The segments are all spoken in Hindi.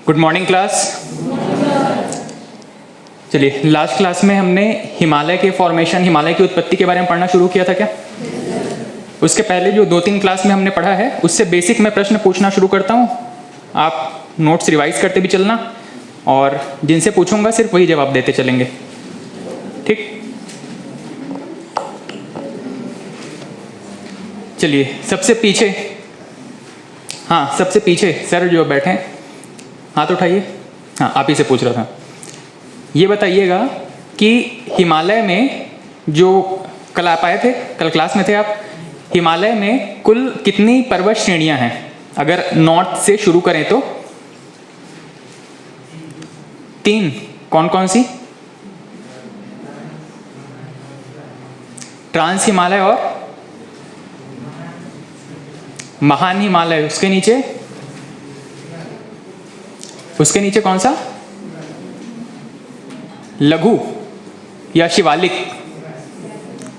Good morning class. चलिए, लास्ट क्लास में हमने हिमालय के फॉर्मेशन, हिमालय की उत्पत्ति के बारे में पढ़ना शुरू किया था क्या? उसके पहले जो 2-3 क्लास में हमने पढ़ा है उससे बेसिक मैं प्रश्न पूछना शुरू करता हूँ। आप नोट्स रिवाइज करते भी चलना और जिनसे पूछूंगा सिर्फ वही जवाब देते चलेंगे, ठीक? चलिए, सबसे पीछे, हाँ सबसे पीछे सर जो बैठे हैं हाथ उठाइए। हाँ, आप ही से पूछ रहा था। ये बताइएगा कि हिमालय में जो कल आप आए थे, कल क्लास में थे आप, हिमालय में कुल कितनी पर्वत श्रेणियां हैं? अगर नॉर्थ से शुरू करें तो 3। कौन कौन सी? ट्रांस हिमालय और महान हिमालय। उसके नीचे कौन सा? लघु या शिवालिक?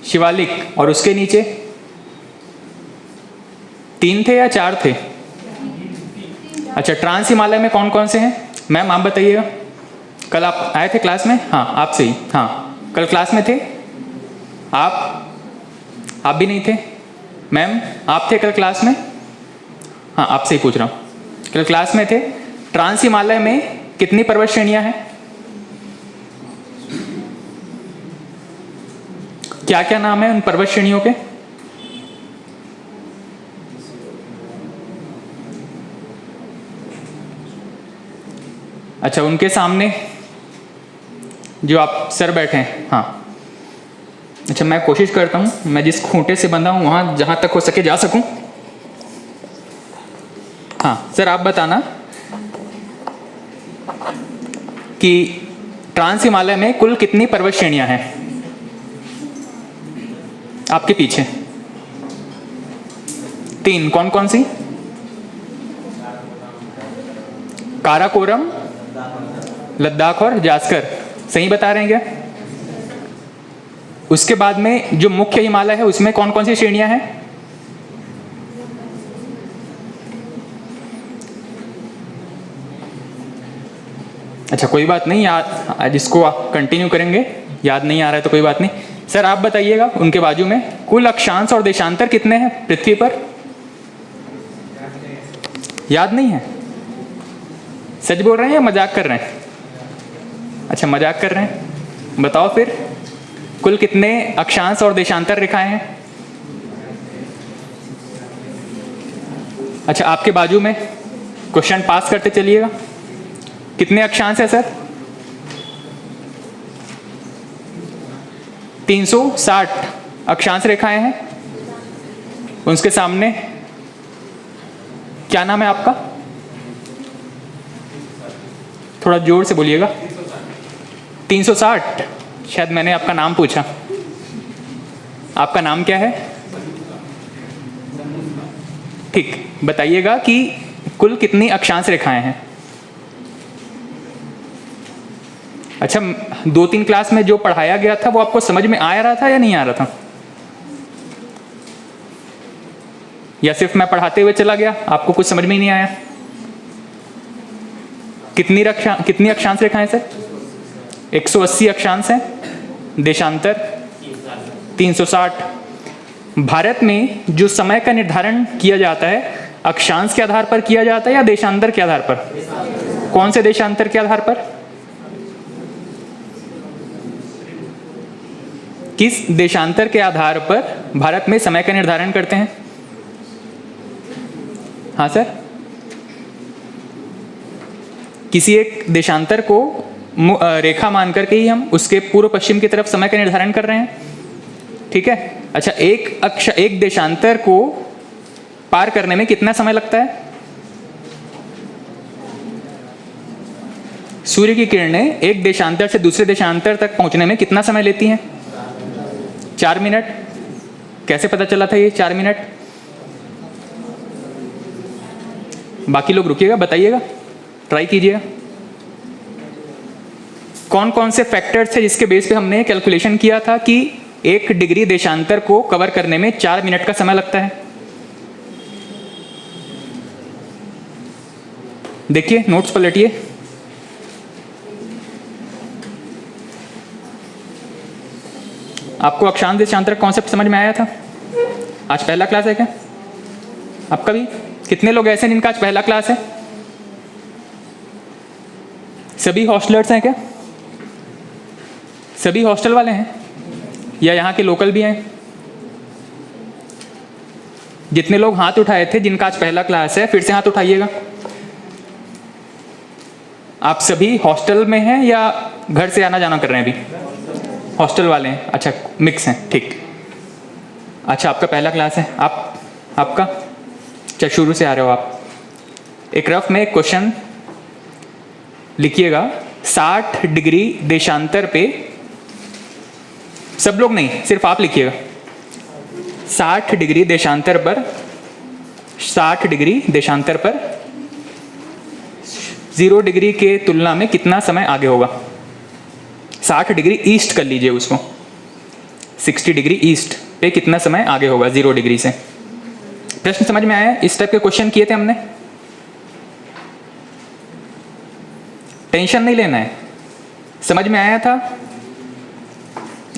शिवालिक। और उसके नीचे 3 थे या 4 थे? अच्छा, ट्रांस हिमालय में कौन कौन से हैं? मैम आप बताइएगा। कल आप आए थे क्लास में? हाँ, आपसे ही। हाँ, कल क्लास में थे आप भी नहीं थे। मैम आप थे कल क्लास में? हाँ, आपसे ही पूछ रहा हूँ। कल क्लास में थे। ट्रांस हिमालय में कितनी पर्वत श्रेणियां हैं? क्या क्या नाम है उन पर्वत श्रेणियों के? अच्छा, उनके सामने जो आप सर बैठे हैं, हाँ। अच्छा, मैं कोशिश करता हूं मैं जिस खूंटे से बंधा हूं वहां जहां तक हो सके जा सकूं। हाँ सर, आप बताना कि ट्रांस हिमालय में कुल कितनी पर्वत श्रेणियां हैं? आपके पीछे 3। कौन कौन सी? काराकोरम, लद्दाख और जास्कर। सही बता रहे हैं क्या? उसके बाद में जो मुख्य हिमालय है उसमें कौन कौन सी श्रेणियां हैं? अच्छा, कोई बात नहीं, आज इसको आप कंटिन्यू करेंगे। याद नहीं आ रहा है तो कोई बात नहीं। सर आप बताइएगा, उनके बाजू में कुल अक्षांश और देशांतर कितने हैं पृथ्वी पर? याद नहीं है? सच बोल रहे हैं या मजाक कर रहे हैं? अच्छा, मजाक कर रहे हैं। बताओ फिर, कुल कितने अक्षांश और देशांतर रेखाएं हैं? अच्छा, आपके बाजू में क्वेश्चन पास करते चलिएगा। कितने अक्षांश है सर? 360 अक्षांश रेखाएं हैं। उसके सामने क्या नाम है आपका? थोड़ा जोर से बोलिएगा। 360। शायद मैंने आपका नाम पूछा। आपका नाम क्या है? ठीक, बताइएगा कि कुल कितनी अक्षांश रेखाएं हैं? अच्छा, 2-3 क्लास में जो पढ़ाया गया था वो आपको समझ में आ रहा था या नहीं आ रहा था? या सिर्फ मैं पढ़ाते हुए चला गया, आपको कुछ समझ में ही नहीं आया? कितनी अक्षांश रेखाएं सर? 180 अक्षांश हैं। देशांतर 360। भारत में जो समय का निर्धारण किया जाता है अक्षांश के आधार पर किया जाता है या देशांतर के आधार पर? कौन से देशांतर के आधार पर? किस देशांतर के आधार पर भारत में समय का निर्धारण करते हैं? हाँ सर, किसी एक देशांतर को रेखा मान करके ही हम उसके पूर्व पश्चिम की तरफ समय का निर्धारण कर रहे हैं, ठीक है? अच्छा, एक देशांतर को पार करने में कितना समय लगता है? सूर्य की किरणें एक देशांतर से दूसरे देशांतर तक पहुंचने में कितना समय लेती हैं? 4 मिनट। कैसे पता चला था ये 4 मिनट? बाकी लोग रुकिएगा, बताइएगा, ट्राई कीजिएगा। कौन कौन से फैक्टर्स थे जिसके बेस पे हमने कैलकुलेशन किया था कि 1 डिग्री देशांतर को कवर करने में 4 मिनट का समय लगता है? देखिए नोट्स पलटिए। आपको अक्षांश देशांतर कॉन्सेप्ट समझ में आया था? आज पहला क्लास है क्या आपका भी? कितने लोग ऐसे हैं जिनका आज पहला क्लास है? सभी हॉस्टलर्स हैं क्या? सभी हॉस्टल वाले हैं या यहाँ के लोकल भी हैं? जितने लोग हाथ उठाए थे जिनका आज पहला क्लास है, फिर से हाथ उठाइएगा। आप सभी हॉस्टल में हैं या घर से आना जाना कर रहे हैं अभी? हॉस्टल वाले हैं, अच्छा मिक्स हैं, ठीक। अच्छा आपका पहला क्लास है। आपका अच्छा शुरू से आ रहे हो आप। एक रफ में क्वेश्चन लिखिएगा। 60 डिग्री देशांतर पे, सब लोग नहीं सिर्फ आप लिखिएगा। 60 डिग्री देशांतर पर 60 डिग्री देशांतर पर 0 डिग्री के तुलना में कितना समय आगे होगा? 60 डिग्री ईस्ट कर लीजिए उसको। 60 डिग्री ईस्ट पे कितना समय आगे होगा 0 डिग्री से? प्रश्न समझ में आया? इस टाइप के क्वेश्चन किए थे हमने। टेंशन नहीं लेना है। समझ में आया था?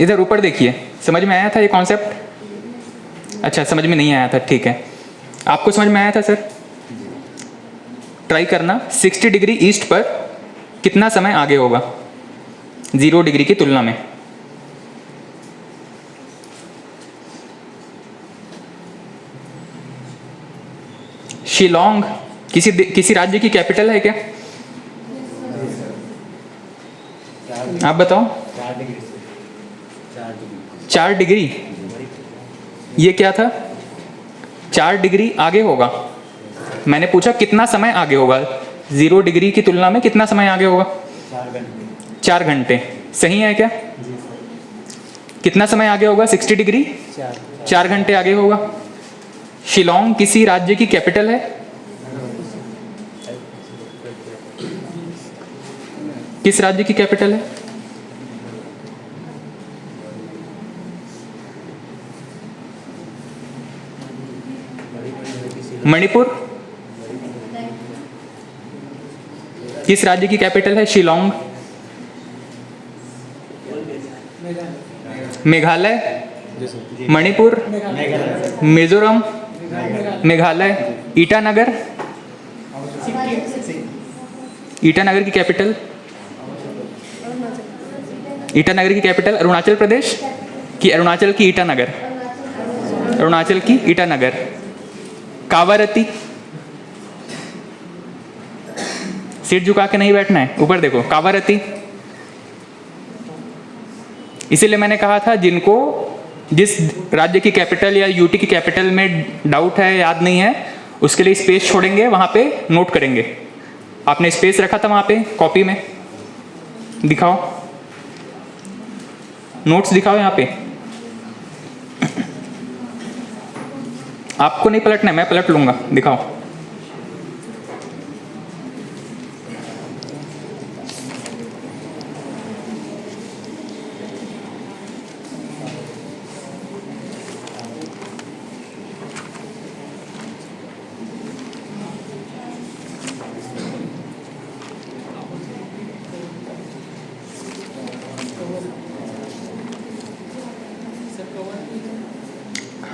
इधर ऊपर देखिए, समझ में आया था ये कॉन्सेप्ट? अच्छा समझ में नहीं आया था, ठीक है। आपको समझ में आया था सर? ट्राई करना। 60 डिग्री ईस्ट पर कितना समय आगे होगा 0 डिग्री की तुलना में? शिलोंग किसी राज्य की कैपिटल है क्या? आप बताओ। 4 डिग्री। ये क्या था? 4 डिग्री आगे होगा। मैंने पूछा कितना समय आगे होगा 0 डिग्री की तुलना में, कितना समय आगे होगा? 4 घंटे। सही है क्या? कितना समय आगे होगा 60 डिग्री? 4 घंटे आगे होगा। शिलोंग किसी राज्य की कैपिटल है? किस राज्य की कैपिटल है? मणिपुर। किस राज्य की कैपिटल है शिलोंग? मेघालय, मणिपुर, मिजोरम, मेघालय, ईटानगर। ईटानगर की कैपिटल? ईटानगर की कैपिटल अरुणाचल प्रदेश कि अरुणाचल की ईटानगर? अरुणाचल की ईटानगर। कावारती। सिर झुका के नहीं बैठना है, ऊपर देखो। कावारती। इसीलिए मैंने कहा था जिनको जिस राज्य की कैपिटल या यूटी की कैपिटल में डाउट है, याद नहीं है, उसके लिए स्पेस छोड़ेंगे, वहां पे नोट करेंगे। आपने स्पेस रखा था वहां पे कॉपी में, दिखाओ नोट्स दिखाओ यहाँ पे। आपको नहीं पलटना है, मैं पलट लूंगा, दिखाओ।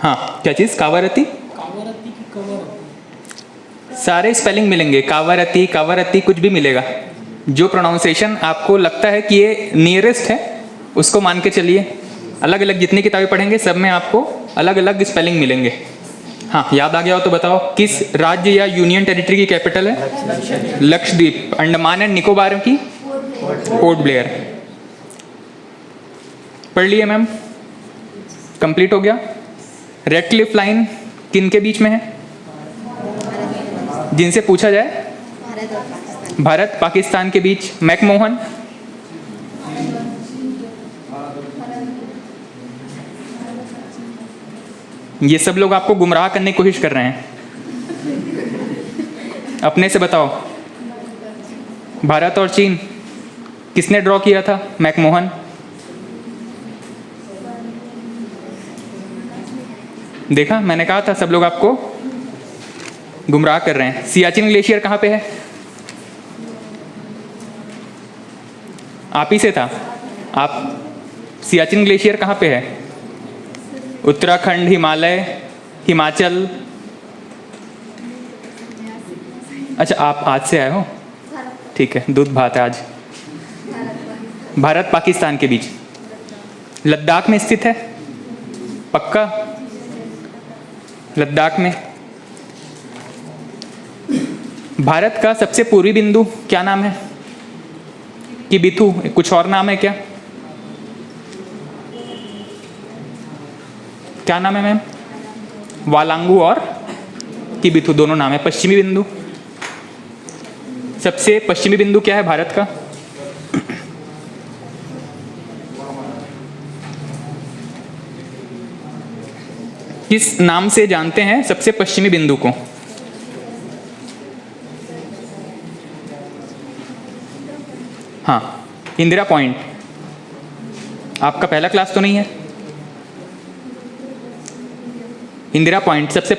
हाँ क्या चीज़? कावारती। सारे स्पेलिंग मिलेंगे, कावारती, कावारती, कुछ भी मिलेगा। जो प्रोनाउंसिएशन आपको लगता है कि ये नियरेस्ट है उसको मान के चलिए। अलग अलग जितनी किताबें पढ़ेंगे सब में आपको अलग अलग स्पेलिंग मिलेंगे। हाँ याद आ गया हो तो बताओ। किस राज्य या यूनियन टेरिटरी की कैपिटल है? लक्षद्वीप। अंडमान एंड निकोबार की? Port Blair. पढ़ लिए मैम? कंप्लीट हो गया। रेड क्लिफ लाइन किन के बीच में है जिनसे पूछा जाए? भारत पाकिस्तान के बीच। मैकमोहन। ये सब लोग आपको गुमराह करने की कोशिश कर रहे हैं। अपने से बताओ। भारत और चीन किसने ड्रॉ किया था? मैकमोहन। देखा, मैंने कहा था सब लोग आपको गुमराह कर रहे हैं। सियाचिन ग्लेशियर कहाँ पे है? आप ही से था। आप सियाचिन ग्लेशियर कहाँ पे है? उत्तराखंड, हिमालय, हिमाचल? अच्छा, आप आज से आए हो, ठीक है। दूध भात है आज। भारत पाकिस्तान के बीच लद्दाख में स्थित है, पक्का? लद्दाख में। भारत का सबसे पूर्वी बिंदु क्या नाम है? कि बिथु कुछ और नाम है क्या? क्या नाम है मैम? वालांगू और कि बिथु दोनों नाम है। पश्चिमी बिंदु, सबसे पश्चिमी बिंदु क्या है भारत का? किस नाम से जानते हैं सबसे पश्चिमी बिंदु को? हाँ, इंदिरा पॉइंट। आपका पहला क्लास तो नहीं है? इंदिरा पॉइंट सबसे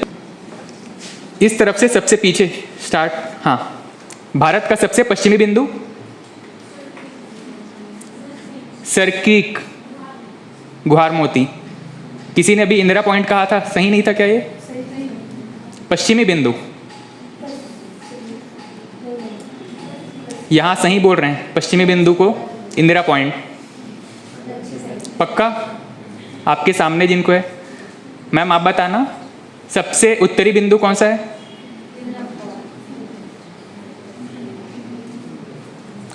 इस तरफ से सबसे पीछे स्टार्ट। हाँ, भारत का सबसे पश्चिमी बिंदु सरक्रीक, गुहार मोती। किसी ने अभी इंदिरा पॉइंट कहा था, सही नहीं था क्या ये? पश्चिमी बिंदु यहाँ सही बोल रहे हैं, पश्चिमी बिंदु को इंदिरा पॉइंट। पक्का? आपके सामने जिनको है, मैम आप बताना सबसे उत्तरी बिंदु कौन सा है?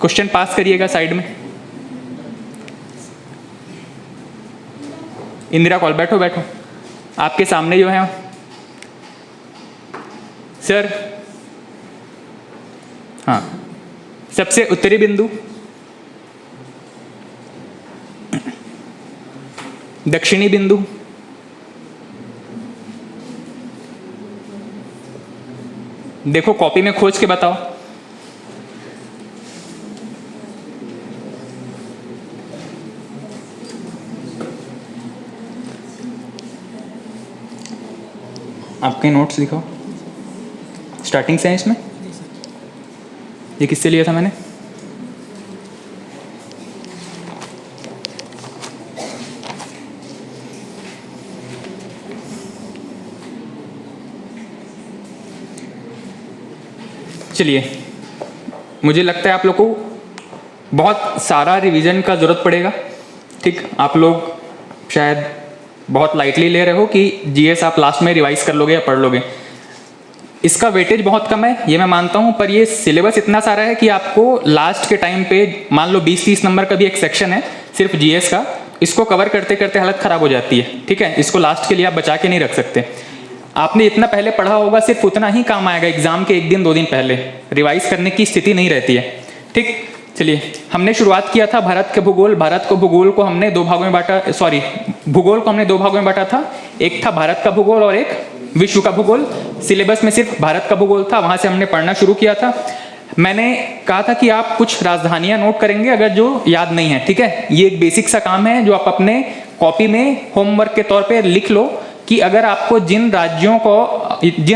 क्वेश्चन पास करिएगा साइड में। इंदिरा कॉल, बैठो बैठो। आपके सामने जो है सर, हाँ, सबसे उत्तरी बिंदु दक्षिणी बिंदु देखो, कॉपी में खोज के बताओ। आपके नोट्स दिखाओ, स्टार्टिंग से है इसमें। ये किससे लिया था मैंने? चलिए, मुझे लगता है आप लोग को बहुत सारा रिवीजन का ज़रूरत पड़ेगा। ठीक, आप लोग शायद बहुत लाइटली ले रहे हो कि जीएस आप लास्ट में रिवाइज कर लोगे या पढ़ लोगे। इसका वेटेज बहुत कम है, ये मैं मानता हूँ, पर ये सिलेबस इतना सारा है कि आपको लास्ट के टाइम पे मान लो 20-30 नंबर का भी एक सेक्शन है सिर्फ जीएस का, इसको कवर करते करते हालत ख़राब हो जाती है। ठीक है, इसको लास्ट के लिए आप बचा के नहीं रख सकते। आपने इतना पहले पढ़ा होगा, सिर्फ उतना ही काम आएगा एग्जाम के 1 दिन 2 दिन पहले, रिवाइज करने की स्थिति नहीं रहती है। ठीक, चलिए, हमने शुरुआत किया था भारत के भूगोल। भूगोल को हमने 2 भागों में बांटा, भूगोल को हमने 2 भागों में बांटा था। एक था भारत का भूगोल और एक विश्व का भूगोल। सिलेबस में सिर्फ भारत का भूगोल था, वहां से हमने पढ़ना शुरू किया था। मैंने कहा था कि आप कुछ राजधानियां नोट करेंगे अगर जो याद नहीं है। ठीक है, ये एक बेसिक सा काम है जो आप अपने कॉपी में होमवर्क के तौर पे लिख लो कि अगर आपको जिन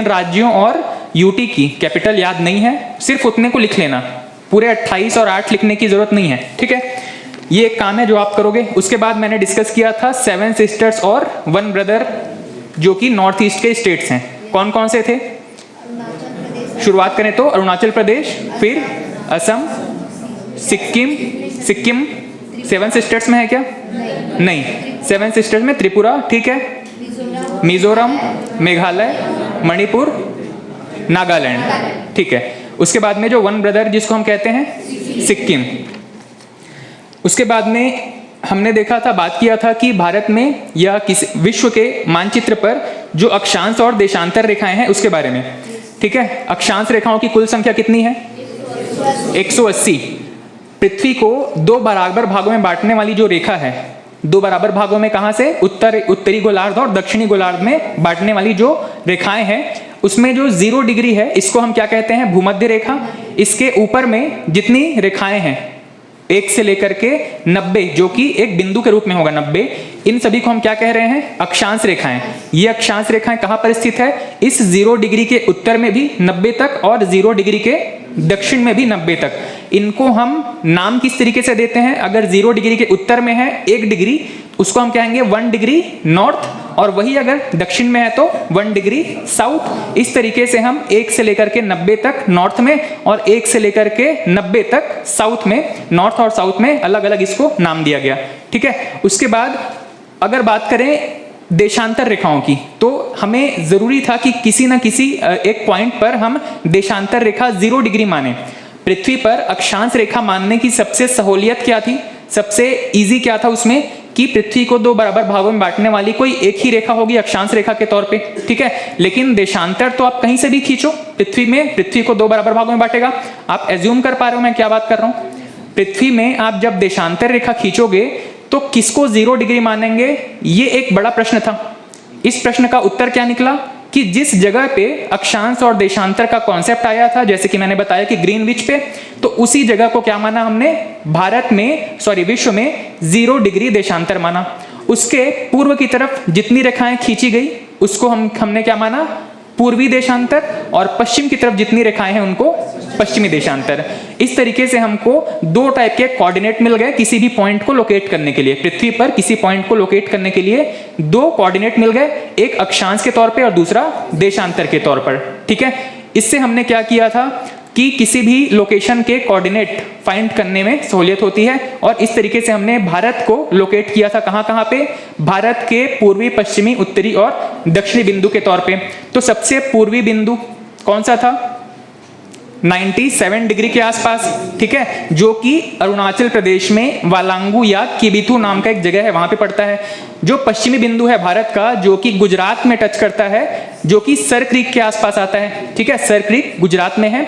राज्यों और यूटी की कैपिटल याद नहीं है, सिर्फ उतने को लिख लेना, पूरे 28 और 8 लिखने की जरूरत नहीं है। ठीक है, ये एक काम है जो आप करोगे। उसके बाद मैंने डिस्कस किया था 7 सिस्टर्स और 1 ब्रदर, जो कि नॉर्थ ईस्ट के स्टेट्स हैं। कौन कौन से थे? शुरुआत करें तो अरुणाचल प्रदेश, फिर असम, सिक्किम 7 सिस्टर्स में है क्या? नहीं, 7 सिस्टर्स में त्रिपुरा, ठीक है, मिजोरम, मेघालय, मणिपुर, नागालैंड, ठीक है। उसके बाद में जो 1 ब्रदर जिसको हम कहते हैं सिक्किम। उसके बाद में हमने देखा था, बात किया था कि भारत में या किसी विश्व के मानचित्र पर जो अक्षांश और देशांतर रेखाएं हैं उसके बारे में। ठीक है, अक्षांश रेखाओं की कुल संख्या कितनी है? 180। पृथ्वी को 2 बराबर भागों में बांटने वाली जो रेखा है, 2 बराबर भागों में, कहां से? उत्तरी गोलार्ध और दक्षिणी गोलार्ध में बांटने वाली जो रेखाएं हैं, उसमें जो 0 डिग्री है इसको हम क्या कहते हैं? भूमध्य रेखा। इसके ऊपर में जितनी रेखाएं हैं 1 से लेकर के 90, जो कि एक बिंदु के रूप में होगा 90, इन सभी को हम क्या कह रहे हैं? अक्षांश रेखाएं। ये अक्षांश रेखाएं कहां पर स्थित है? इस 0 डिग्री के उत्तर में भी 90 तक और 0 डिग्री के दक्षिण में भी 90 तक। इनको हम नाम किस तरीके से देते हैं, अगर 0 डिग्री के उत्तर में है 1 डिग्री, उसको हम कहेंगे 1 डिग्री नॉर्थ, और वही अगर दक्षिण में है तो 1 डिग्री साउथ। इस तरीके से हम 1 से लेकर के 90 तक नॉर्थ में और 1 से लेकर के 90 तक साउथ में, नॉर्थ और साउथ में अलग अलग इसको नाम दिया गया। ठीक है, उसके बाद अगर बात करें देशांतर रेखाओं की, तो हमें जरूरी था कि किसी ना किसी एक पॉइंट पर हम देशांतर रेखा 0 डिग्री माने। पृथ्वी पर अक्षांश रेखा मानने की सबसे सहूलियत क्या थी, सबसे इजी क्या था उसमें, कि पृथ्वी को 2 बराबर भागों में बांटने वाली कोई एक ही रेखा होगी अक्षांश रेखा के तौर पे। ठीक है, लेकिन देशांतर तो आप कहीं से भी खींचो, पृथ्वी में पृथ्वी को 2 बराबर भागों में बांटेगा। आप एज्यूम कर पा रहे हो मैं क्या बात कर रहा हूं? पृथ्वी में आप जब देशांतर रेखा खींचोगे तो किसको 0 डिग्री मानेंगे, ये एक बड़ा प्रश्न था। इस प्रश्न का उत्तर क्या निकला कि जिस जगह पे अक्षांश और देशांतर का कॉन्सेप्ट आया था, जैसे कि मैंने बताया कि ग्रीनविच पे, तो उसी जगह को क्या माना हमने, भारत में, सॉरी विश्व में 0 डिग्री देशांतर माना। उसके पूर्व की तरफ जितनी रेखाएं खींची गई उसको हमने क्या माना, पूर्वी देशांतर, और पश्चिम की तरफ जितनी रेखाएं हैं उनको पश्चिमी देशांतर। इस तरीके से हमको 2 टाइप के कोऑर्डिनेट मिल गए किसी भी पॉइंट को लोकेट करने के लिए। पृथ्वी पर किसी पॉइंट को लोकेट करने के लिए 2 कोऑर्डिनेट मिल गए, एक अक्षांश के तौर पे और दूसरा देशांतर के तौर पर। ठीक है, इससे हमने क्या किया था कि किसी भी लोकेशन के कोऑर्डिनेट फाइंड करने में सहूलियत होती है, और इस तरीके से हमने भारत को लोकेट किया था कहां कहां पे, भारत के पूर्वी, पश्चिमी, उत्तरी और दक्षिणी बिंदु के तौर पे। तो सबसे पूर्वी बिंदु कौन सा था, 97 डिग्री के आसपास। ठीक है, जो कि अरुणाचल प्रदेश में वालांगू या किबिथु नाम का एक जगह है, वहां पे पड़ता है। जो पश्चिमी बिंदु है भारत का, जो कि गुजरात में टच करता है, जो कि सर क्रीक के आसपास आता है। ठीक है, सर क्रीक गुजरात में है,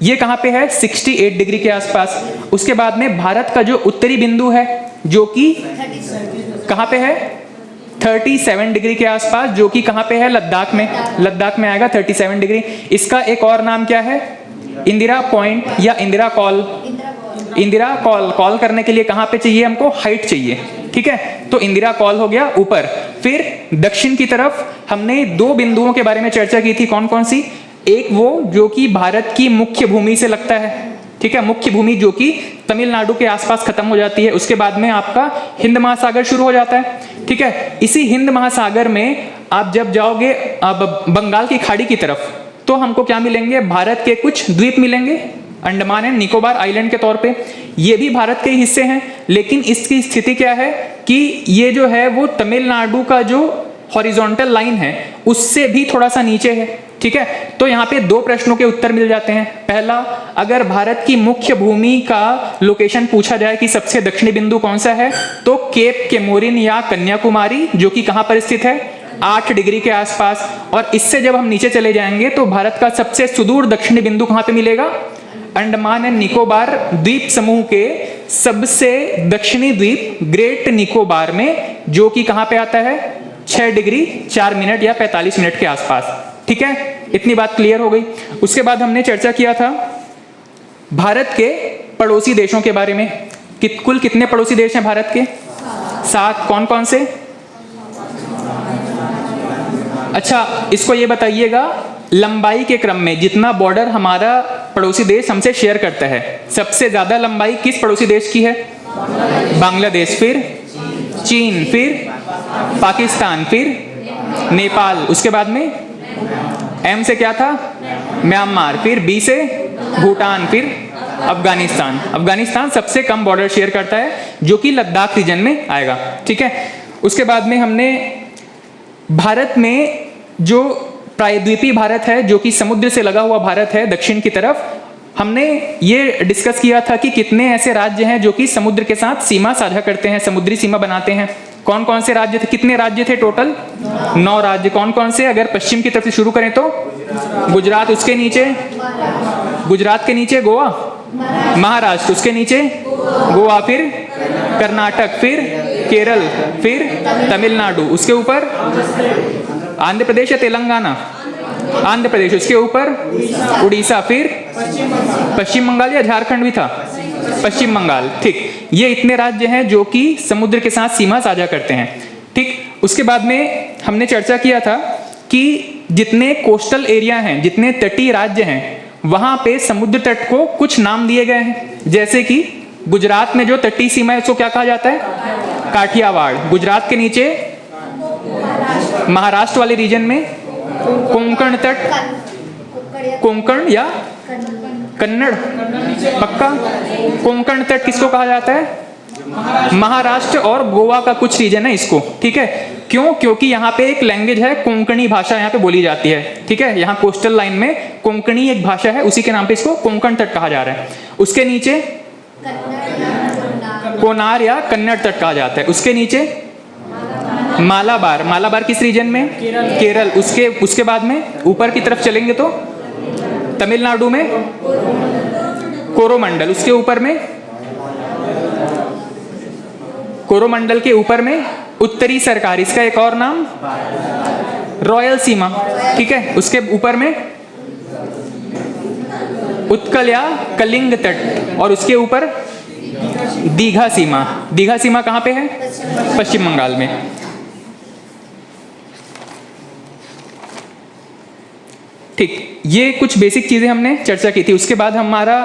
ये कहां पे है, 68 डिग्री के आसपास। उसके बाद में भारत का जो उत्तरी बिंदु है, जो कि कहां पे है, 37 डिग्री के आसपास, जो कि कहां पे है, लद्दाख में, लद्दाख में आएगा 37 डिग्री। इसका एक और नाम क्या है, इंदिरा पॉइंट या इंदिरा कॉल। इंदिरा कॉल करने के लिए कहां पे चाहिए हमको, हाइट चाहिए। ठीक है, तो इंदिरा कॉल हो गया ऊपर। फिर दक्षिण की तरफ हमने 2 बिंदुओं के बारे में चर्चा की थी, कौन कौन सी, एक वो जो कि भारत की मुख्य भूमि से लगता है। ठीक है, मुख्य भूमि जो कि तमिलनाडु के आसपास खत्म हो जाती है, उसके बाद में आपका हिंद महासागर शुरू हो जाता है। ठीक है, इसी हिंद महासागर में आप जब जाओगे अब बंगाल की खाड़ी की तरफ, तो हमको क्या मिलेंगे, भारत के कुछ द्वीप मिलेंगे, अंडमान एंड निकोबार आइलैंड के तौर पे। ये भी भारत के हिस्से हैं, लेकिन इसकी स्थिति क्या है कि ये जो है वो तमिलनाडु का जो हॉरिजॉन्टल लाइन है उससे भी थोड़ा सा नीचे है। ठीक है, तो यहाँ पे 2 प्रश्नों के उत्तर मिल जाते हैं। पहला, अगर भारत की मुख्य भूमि का लोकेशन पूछा जाए कि सबसे दक्षिणी बिंदु कौन सा है, तो केप केमोरिन या कन्याकुमारी, जो कि कहां पर स्थित है, 8 डिग्री के आसपास। और इससे जब हम नीचे चले जाएंगे तो भारत का सबसे सुदूर दक्षिणी बिंदु कहां पे मिलेगा, अंडमान एंड निकोबार द्वीप समूह के सबसे दक्षिणी द्वीप ग्रेट निकोबार में, जो कि कहां पे आता है, 6 डिग्री 4 मिनट या 45 मिनट के आसपास। ठीक है, इतनी बात क्लियर हो गई। उसके बाद हमने चर्चा किया था भारत के पड़ोसी देशों के बारे में। कुल कितने पड़ोसी देश हैं भारत के, 7। कौन कौन से, अच्छा इसको ये बताइएगा, लंबाई के क्रम में जितना बॉर्डर हमारा पड़ोसी देश हमसे शेयर करता है, सबसे ज्यादा लंबाई किस पड़ोसी देश की है, बांग्लादेश, फिर चीन, फिर पाकिस्तान, फिर नेपाल, उसके बाद में एम से क्या था, म्यांमार, फिर बी से भूटान, फिर अफगानिस्तान। अफगानिस्तान सबसे कम बॉर्डर शेयर करता है, जो कि लद्दाख रीजन में आएगा। ठीक है, उसके बाद में हमने भारत में जो प्रायद्वीपीय भारत है, जो कि समुद्र से लगा हुआ भारत है दक्षिण की तरफ, हमने ये डिस्कस किया था कि कितने ऐसे राज्य हैं जो कि समुद्र के साथ सीमा साझा करते हैं, समुद्री सीमा बनाते हैं। कौन कौन से राज्य थे, कितने राज्य थे टोटल, 9 राज्य। कौन कौन से, अगर पश्चिम की तरफ से शुरू करें तो गुजरात, उसके नीचे गुजरात के नीचे गोवा, महाराष्ट्र, उसके नीचे गोवा, फिर कर्नाटक, फिर केरल, फिर तमिलनाडु, उसके ऊपर आंध्र प्रदेश या तेलंगाना, आंध्र प्रदेश, उसके ऊपर उड़ीसा, फिर पश्चिम बंगाल या झारखंड भी था, पश्चिम बंगाल। ठीक, ये इतने राज्य हैं जो कि समुद्र के साथ सीमा साझा करते हैं। ठीक, उसके बाद में हमने चर्चा किया था कि जितने कोस्टल एरिया हैं, जितने तटीय राज्य हैं, वहां पे समुद्र तट को कुछ नाम दिए गए हैं, जैसे कि गुजरात में जो तटीय सीमा है उसको क्या कहा जाता है? काठियावाड़। गुजरात के नीचे महाराष्ट्र वाले रीजन में कोंकण तट, कोंकण या कन्नड़, पक्का? कोंकण तट किसको कहा जाता है? महाराष्ट्र और गोवा का कुछ रीजन है इसको, ठीक है। क्यों? क्योंकि यहाँ पे एक लैंग्वेज है, कोंकणी भाषा यहाँ पे बोली जाती है, ठीक है। यहाँ कोस्टल लाइन में कोंकणी एक भाषा है, उसी के नाम पे इसको कोंकण तट कहा जा रहा है। उसके नीचे कोनार या कन्नड़ तट कहा जाता है। उसके नीचे मालाबार। मालाबार किस रीजन में? केरल। उसके बाद में ऊपर की तरफ चलेंगे तो तमिलनाडु में कोरोमंडल। उसके ऊपर में कोरोमंडल के ऊपर में उत्तरी सरकार, इसका एक और नाम रॉयल सीमा, ठीक है। उसके ऊपर में उत्कल या कलिंग तट, और उसके ऊपर दीघा सीमा। दीघा सीमा कहाँ पे है? पश्चिम बंगाल में। ठीक, ये कुछ बेसिक चीजें हमने चर्चा की थी। उसके बाद हमारा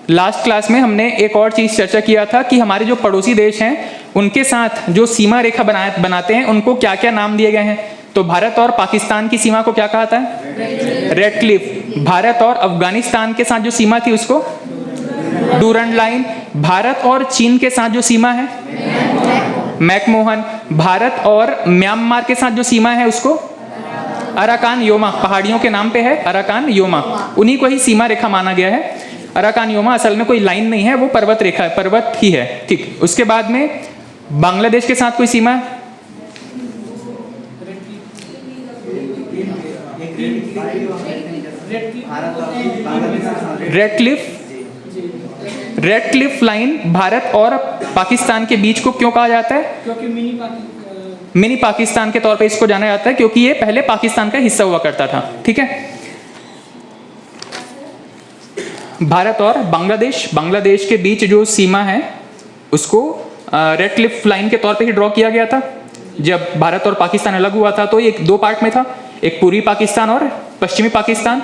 लास्ट क्लास में हमने एक और चीज चर्चा किया था कि हमारे जो पड़ोसी देश हैं उनके साथ जो सीमा रेखा बनाते हैं उनको क्या क्या नाम दिए गए हैं। तो भारत और पाकिस्तान की सीमा को क्या कहा था? Red Cliff. भारत और अफगानिस्तान के साथ जो सीमा थी उसको डूरंड लाइन। भारत और चीन के साथ जो सीमा है मैकमोहन। भारत और म्यांमार के साथ जो सीमा है उसको अराकान योमा, पहाड़ियों के नाम पे है अराकान योमा, उन्हीं को ही सीमा रेखा माना गया है। अराकान योमा असल में कोई लाइन नहीं है, वो पर्वत रेखा है, पर्वत ही है, ठीक। उसके बाद में बांग्लादेश के साथ कोई सीमा है? Red Cliff. Red Cliff line Bharat और पाकिस्तान के बीच को क्यों कहा जाता है? क्योंकि मिनी पाकिस्तान के तौर पे इसको जाना जाता है, क्योंकि ये पहले पाकिस्तान का हिस्सा हुआ करता था, ठीक है। भारत और बांग्लादेश के बीच जो सीमा है उसको रेड क्लिफ लाइन के तौर पे ही ड्रॉ किया गया था। जब भारत और पाकिस्तान अलग हुआ था तो ये दो पार्ट में था, एक पूर्वी पाकिस्तान और पश्चिमी पाकिस्तान।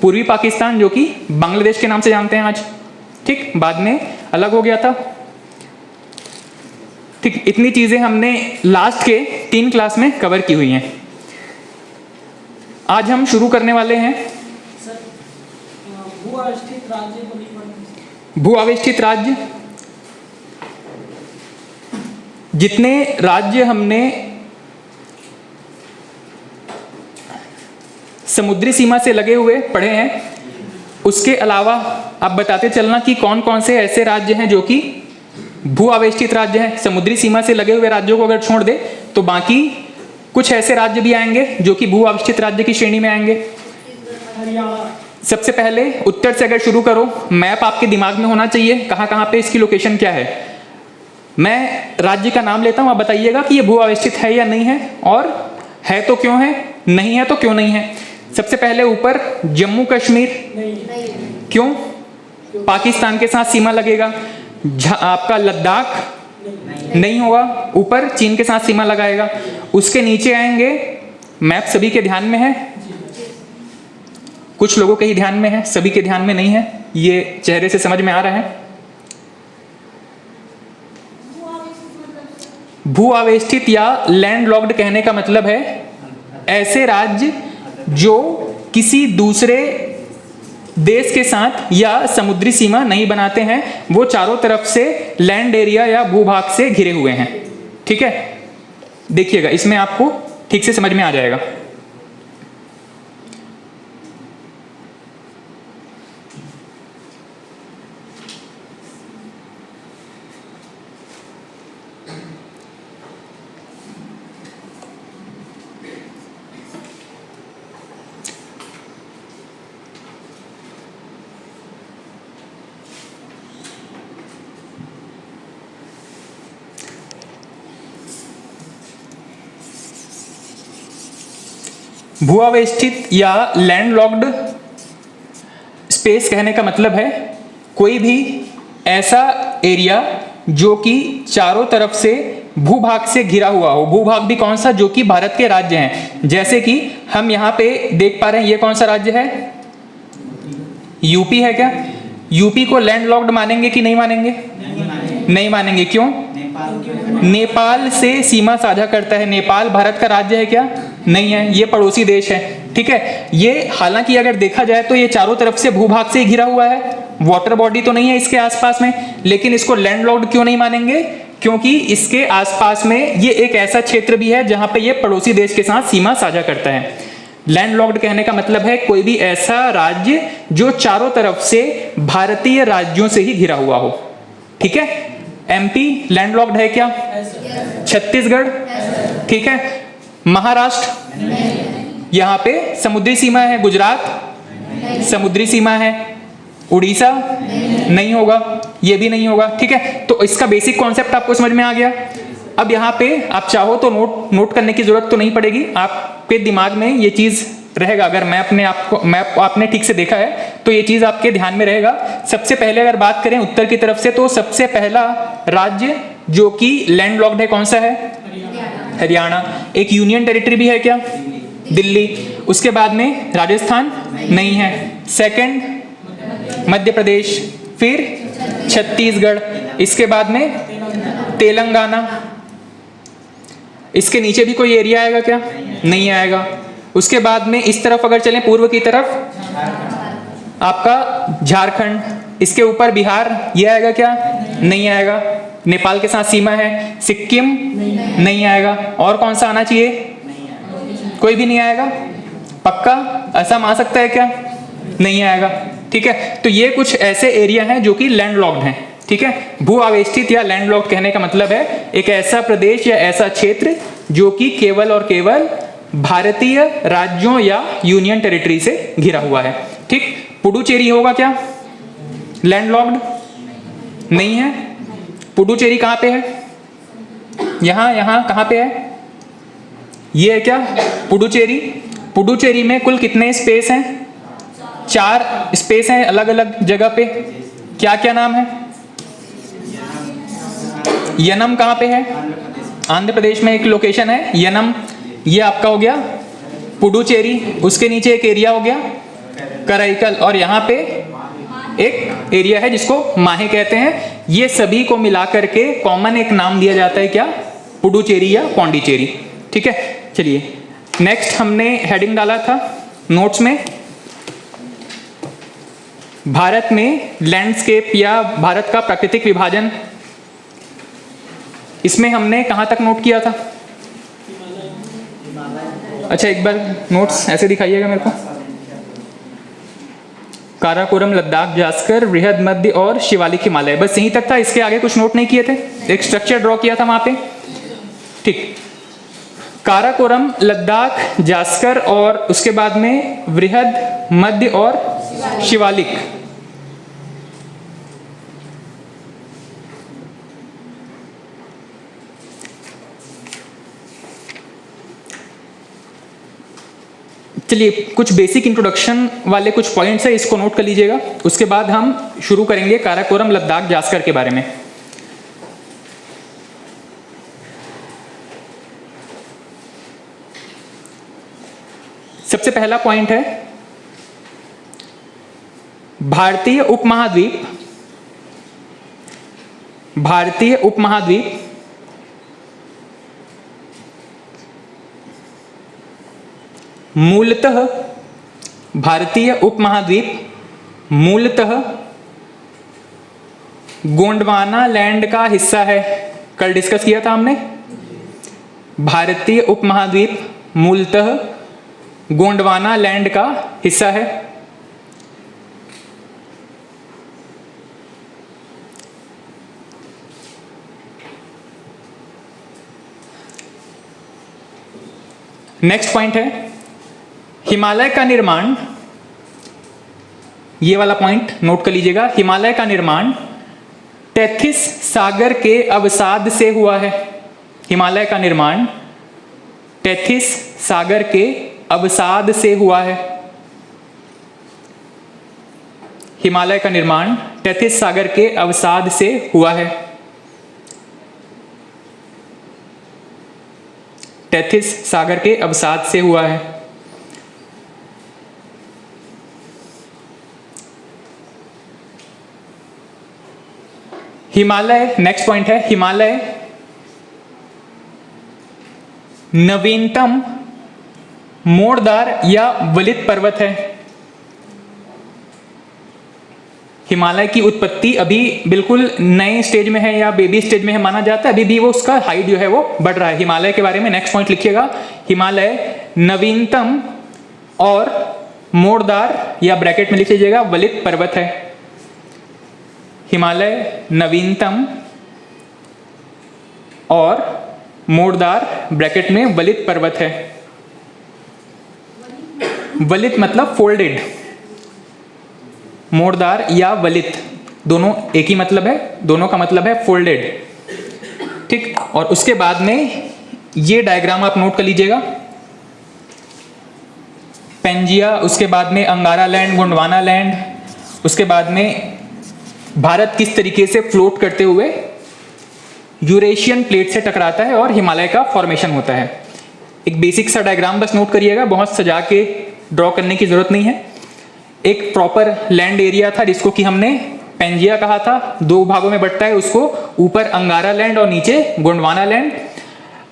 पूर्वी पाकिस्तान जो कि बांग्लादेश के नाम से जानते हैं आज, ठीक, बाद में अलग हो गया था, ठीक। इतनी चीजें हमने लास्ट के 3 क्लास में कवर की हुई हैं। आज हम शुरू करने वाले हैं भू-आवेष्टित राज्य को नहीं पढ़ेंगे। भू-आवेष्टित राज्य। जितने राज्य हमने समुद्री सीमा से लगे हुए पढ़े हैं उसके अलावा आप बताते चलना कि कौन कौन से ऐसे राज्य हैं जो कि भू-आवेष्टित राज्य हैं। समुद्री सीमा से लगे हुए राज्यों को अगर छोड़ दे तो बाकी कुछ ऐसे राज्य भी आएंगे जो कि भू-आवेष्टित राज्य की श्रेणी में आएंगे। सबसे पहले उत्तर से अगर शुरू करो, मैप आपके दिमाग में होना चाहिए, कहाँ कहाँ पे इसकी लोकेशन क्या है। मैं राज्य का नाम लेता हूँ, आप बताइएगा कि ये भू-आवेष्टित है या नहीं है, और है तो क्यों है, नहीं है तो क्यों नहीं है। सबसे पहले ऊपर जम्मू कश्मीर, क्यों? पाकिस्तान के साथ सीमा लगेगा। आपका लद्दाख नहीं होगा, ऊपर चीन के साथ सीमा लगाएगा। उसके नीचे आएंगे, मैप सभी के ध्यान में है, कुछ लोगों के ही ध्यान में है, सभी के ध्यान में नहीं है, ये चेहरे से समझ में आ रहा है। भू-आवेष्टित या लैंडलॉक्ड कहने का मतलब है ऐसे राज्य जो किसी दूसरे देश के साथ या समुद्री सीमा नहीं बनाते हैं, वो चारों तरफ से लैंड एरिया या भूभाग से घिरे हुए हैं, ठीक है। देखिएगा, इसमें आपको ठीक से समझ में आ जाएगा। भू-आवेष्टित या लैंडलॉक्ड स्पेस कहने का मतलब है कोई भी ऐसा एरिया जो कि चारों तरफ से भूभाग से घिरा हुआ हो। भूभाग भी कौन सा? जो कि भारत के राज्य हैं। जैसे कि हम यहाँ पे देख पा रहे हैं, ये कौन सा राज्य है? यूपी है क्या? यूपी को लैंडलॉक्ड मानेंगे कि नहीं मानेंगे? नहीं मानेंगे, क्यों? नेपाल से सीमा साझा करता है। नेपाल भारत का राज्य है क्या? नहीं है, ये पड़ोसी देश है। ठीक है, ये हालांकि अगर देखा जाए तो ये चारों तरफ से भूभाग से घिरा हुआ है, वाटर बॉडी तो नहीं है इसके आसपास में, लेकिन इसको लैंडलॉक्ड क्यों नहीं मानेंगे? क्योंकि इसके आसपास में ये एक ऐसा क्षेत्र भी है जहां पे ये पड़ोसी देश के साथ सीमा साझा करता है। लैंडलॉक्ड कहने का मतलब है कोई भी ऐसा राज्य जो चारों तरफ से भारतीय राज्यों से ही घिरा हुआ हो। ठीक है, एमपी लैंडलॉक्ड है क्या? छत्तीसगढ़, ठीक है, महाराष्ट्र यहाँ पे समुद्री सीमा है, गुजरात समुद्री सीमा है, उड़ीसा नहीं होगा, ये भी नहीं होगा। ठीक है, तो इसका बेसिक कॉन्सेप्ट आपको समझ में आ गया। अब यहाँ पे आप चाहो तो नोट करने की जरूरत तो नहीं पड़ेगी, आपके दिमाग में ये चीज रहेगा। अगर मैप आपने ठीक से देखा है तो ये चीज आपके ध्यान में रहेगा। सबसे पहले अगर बात करें उत्तर की तरफ से, तो सबसे पहला राज्य जो कि लैंडलॉक्ड है कौन सा है? हरियाणा। एक यूनियन टेरिटरी भी है क्या? दिल्ली। उसके बाद में राजस्थान नहीं है। सेकंड मध्य प्रदेश, फिर छत्तीसगढ़, इसके बाद में तेलंगाना। इसके नीचे भी कोई एरिया आएगा क्या? नहीं आएगा। उसके बाद में इस तरफ अगर चलें पूर्व की तरफ, आपका झारखंड, इसके ऊपर बिहार, ये आएगा क्या? नहीं आएगा। नेपाल के साथ सीमा है। सिक्किम नहीं आएगा। और कौन सा आना चाहिए? कोई भी नहीं आएगा। पक्का? असम आ सकता है क्या? नहीं आएगा। ठीक है, तो ये कुछ ऐसे एरिया हैं जो कि लैंडलॉक्ड हैं। ठीक है, भू आवेष्टित या लैंडलॉक्ड कहने का मतलब है एक ऐसा प्रदेश या ऐसा क्षेत्र जो कि केवल और केवल भारतीय राज्यों या यूनियन टेरिटरी से घिरा हुआ है। ठीक, पुडुचेरी होगा क्या लैंडलॉक्ड? नहीं है। पुडुचेरी कहां पे है? यहां कहां पे है? ये है क्या पुडुचेरी? पुडुचेरी में कुल कितने स्पेस हैं? 4 स्पेस हैं अलग अलग जगह पे। क्या क्या नाम है? यनम कहां पे है? आंध्र प्रदेश में एक लोकेशन है यनम, ये आपका हो गया पुडुचेरी। उसके नीचे एक एरिया हो गया कराईकल, और यहाँ पे एक एरिया है जिसको माहे कहते हैं। ये सभी को मिलाकर के कॉमन एक नाम दिया जाता है क्या? पुडुचेरी या पौंडीचेरी। ठीक है, चलिए नेक्स्ट हमने हेडिंग डाला था नोट्स में, भारत में लैंडस्केप या भारत का प्राकृतिक विभाजन। इसमें हमने कहां तक नोट किया था? अच्छा, एक बार नोट्स ऐसे दिखाइएगा मेरे को। काराकोरम, लद्दाख, जास्कर, बृहद, मध्य और शिवालिक हिमालय, बस यहीं तक था। इसके आगे कुछ नोट नहीं किए थे, एक स्ट्रक्चर ड्रॉ किया था वहां पे। ठीक, काराकोरम, लद्दाख, जास्कर और उसके बाद में बृहद, मध्य और शिवालिक। चलिए कुछ बेसिक इंट्रोडक्शन वाले कुछ पॉइंट्स है, इसको नोट कर लीजिएगा। उसके बाद हम शुरू करेंगे काराकोरम, लद्दाख, जास्कर के बारे में। सबसे पहला पॉइंट है भारतीय उपमहाद्वीप। भारतीय उपमहाद्वीप मूलतः, भारतीय उपमहाद्वीप मूलतः गोंडवाना लैंड का हिस्सा है। कल डिस्कस किया था हमने। भारतीय उपमहाद्वीप मूलतः गोंडवाना लैंड का हिस्सा है। नेक्स्ट पॉइंट है हिमालय का निर्माण। ये वाला पॉइंट नोट कर लीजिएगा। हिमालय का निर्माण टेथिस सागर के अवसाद से हुआ है। हिमालय का निर्माण टेथिस सागर के अवसाद से हुआ है। हिमालय का निर्माण टेथिस सागर के अवसाद से हुआ है। टेथिस सागर के अवसाद से हुआ है। हिमालय, नेक्स्ट पॉइंट है, हिमालय नवीनतम मोड़दार या वलित पर्वत है। हिमालय की उत्पत्ति अभी बिल्कुल नए स्टेज में है या बेबी स्टेज में है माना जाता है, अभी भी वो उसका हाइट जो है वो बढ़ रहा है। हिमालय के बारे में नेक्स्ट पॉइंट लिखिएगा, हिमालय नवीनतम और मोड़दार या ब्रैकेट में लिख लीजिएगा वलित पर्वत है। हिमालय नवीनतम और मोड़दार ब्रैकेट में वलित पर्वत है। वलित मतलब फोल्डेड, मोड़दार या वलित दोनों एक ही मतलब है, दोनों का मतलब है फोल्डेड। ठीक, और उसके बाद में ये डायग्राम आप नोट कर लीजिएगा, पेंजिया, उसके बाद में अंगारा लैंड, गोंडवाना लैंड, उसके बाद में भारत किस तरीके से फ्लोट करते हुए यूरेशियन प्लेट से टकराता है और हिमालय का फॉर्मेशन होता है। एक बेसिक सा डायग्राम बस नोट करिएगा, बहुत सजा के ड्रॉ करने की जरूरत नहीं है। एक प्रॉपर लैंड एरिया था जिसको कि हमने पेंजिया कहा था, दो भागों में बंटता है उसको, ऊपर अंगारा लैंड और नीचे गोंडवाना लैंड।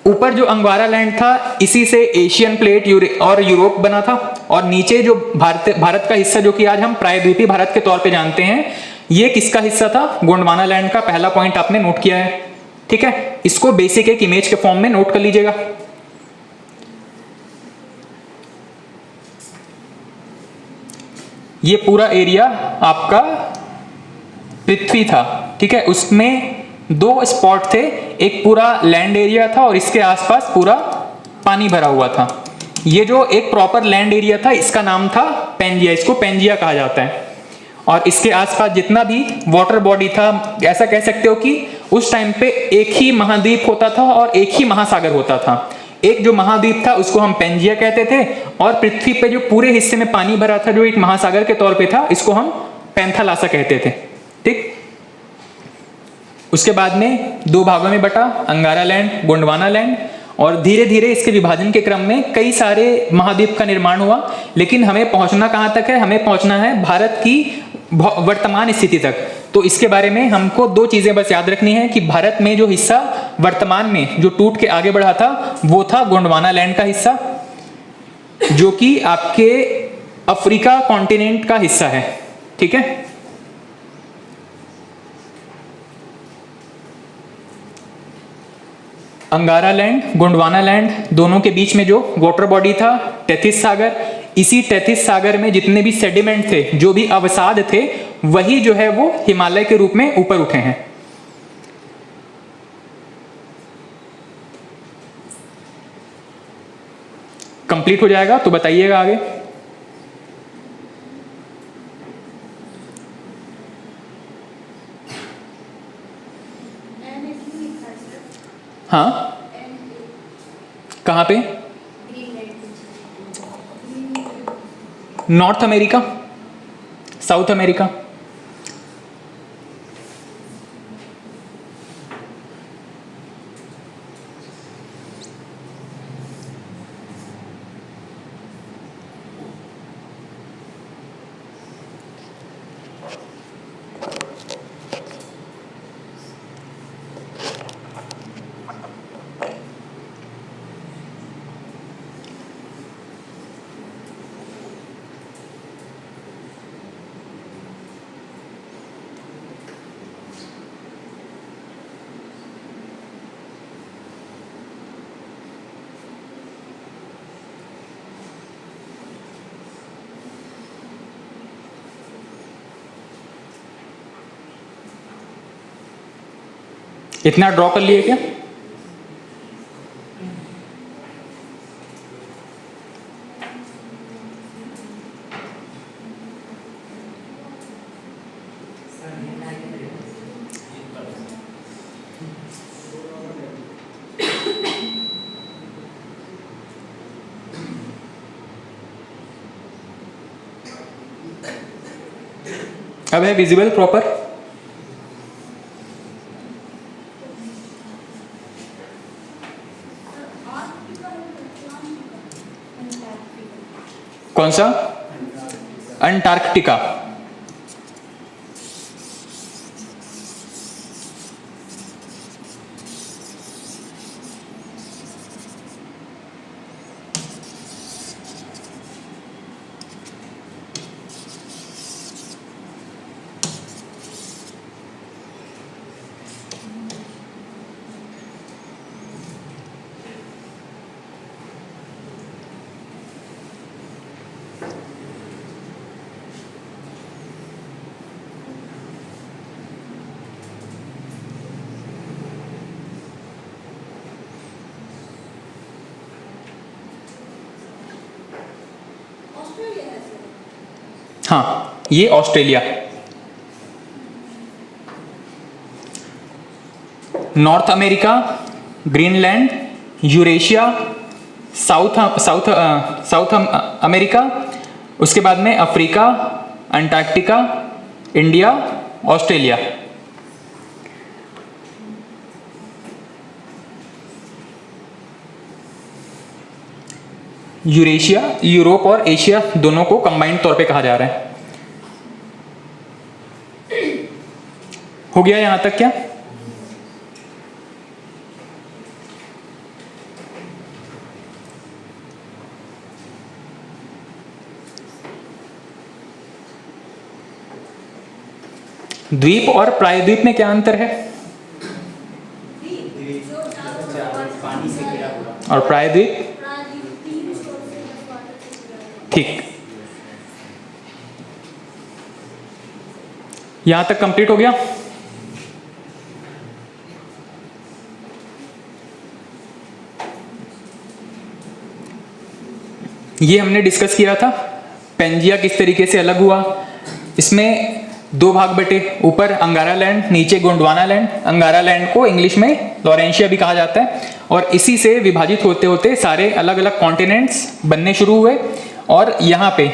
ऊपर जो अंगारा लैंड था इसी से एशियन प्लेट और यूरोप बना था, और नीचे जो भारत का हिस्सा जो कि आज हम प्रायद्वीपीय भारत के तौर पे जानते हैं, ये किसका हिस्सा था? गोंडवाना लैंड का। पहला पॉइंट आपने नोट किया है, ठीक है। इसको बेसिक एक इमेज के फॉर्म में नोट कर लीजिएगा। ये पूरा एरिया आपका पृथ्वी था, ठीक है। उसमें दो स्पॉट थे, एक पूरा लैंड एरिया था और इसके आसपास पूरा पानी भरा हुआ था। ये जो एक प्रॉपर लैंड एरिया था इसका नाम था पेंजिया, इसको पेंजिया कहा जाता है। और इसके आसपास जितना भी वाटर बॉडी था, ऐसा कह सकते हो कि उस टाइम पे एक ही महाद्वीप होता था और एक ही महासागर होता था। एक जो महाद्वीप था उसको हम पेंजिया कहते थे, और पृथ्वी पे जो पूरे हिस्से में पानी भरा था जो एक महासागर के तौर पे था, इसको हम पैंथालासा कहते थे, ठीक। उसके बाद में दो भागों में बटा, अंगारा लैंड, गोंडवाना लैंड, और धीरे धीरे इसके विभाजन के क्रम में कई सारे महाद्वीप का निर्माण हुआ। लेकिन हमें पहुंचना कहां तक है? हमें पहुंचना है भारत की वर्तमान स्थिति तक। तो इसके बारे में हमको दो चीजें बस याद रखनी है कि भारत में जो हिस्सा वर्तमान में जो टूट के आगे बढ़ा था वो था गोंडवाना लैंड का हिस्सा, जो कि आपके अफ्रीका कॉन्टिनेंट का हिस्सा है, ठीक है। अंगारा लैंड, गोंडवाना लैंड, दोनों के बीच में जो वाटर बॉडी था टेथिस सागर, इसी टेथिस सागर में जितने भी सेडिमेंट थे, जो भी अवसाद थे, वही जो है वो हिमालय के रूप में ऊपर उठे हैं। कंप्लीट हो जाएगा तो बताइएगा आगे। हाँ, कहाँ पे? North America, south America. इतना ड्रॉ कर लिए क्या? अब है विजिबल प्रॉपर? कौन सा? अंटार्कटिका। हाँ, ये Australia. North America, Greenland, Eurasia, south America, उसके बाद में Africa, Antarctica, India, Australia. Eurasia Europe और एशिया दोनों को कंबाइंड तौर पे कहा जा रहा है। हो गया यहां तक क्या? द्वीप और प्रायद्वीप में क्या अंतर है? और प्रायद्वीप? ठीक, यहां तक कंप्लीट हो गया। ये हमने डिस्कस किया था पेंजिया किस तरीके से अलग हुआ। इसमें दो भाग बटे, ऊपर अंगारा लैंड, नीचे गोंडवाना लैंड। अंगारा लैंड को इंग्लिश में लॉरेंशिया भी कहा जाता है, और इसी से विभाजित होते होते सारे अलग अलग कॉन्टिनेंट्स बनने शुरू हुए। और यहाँ पे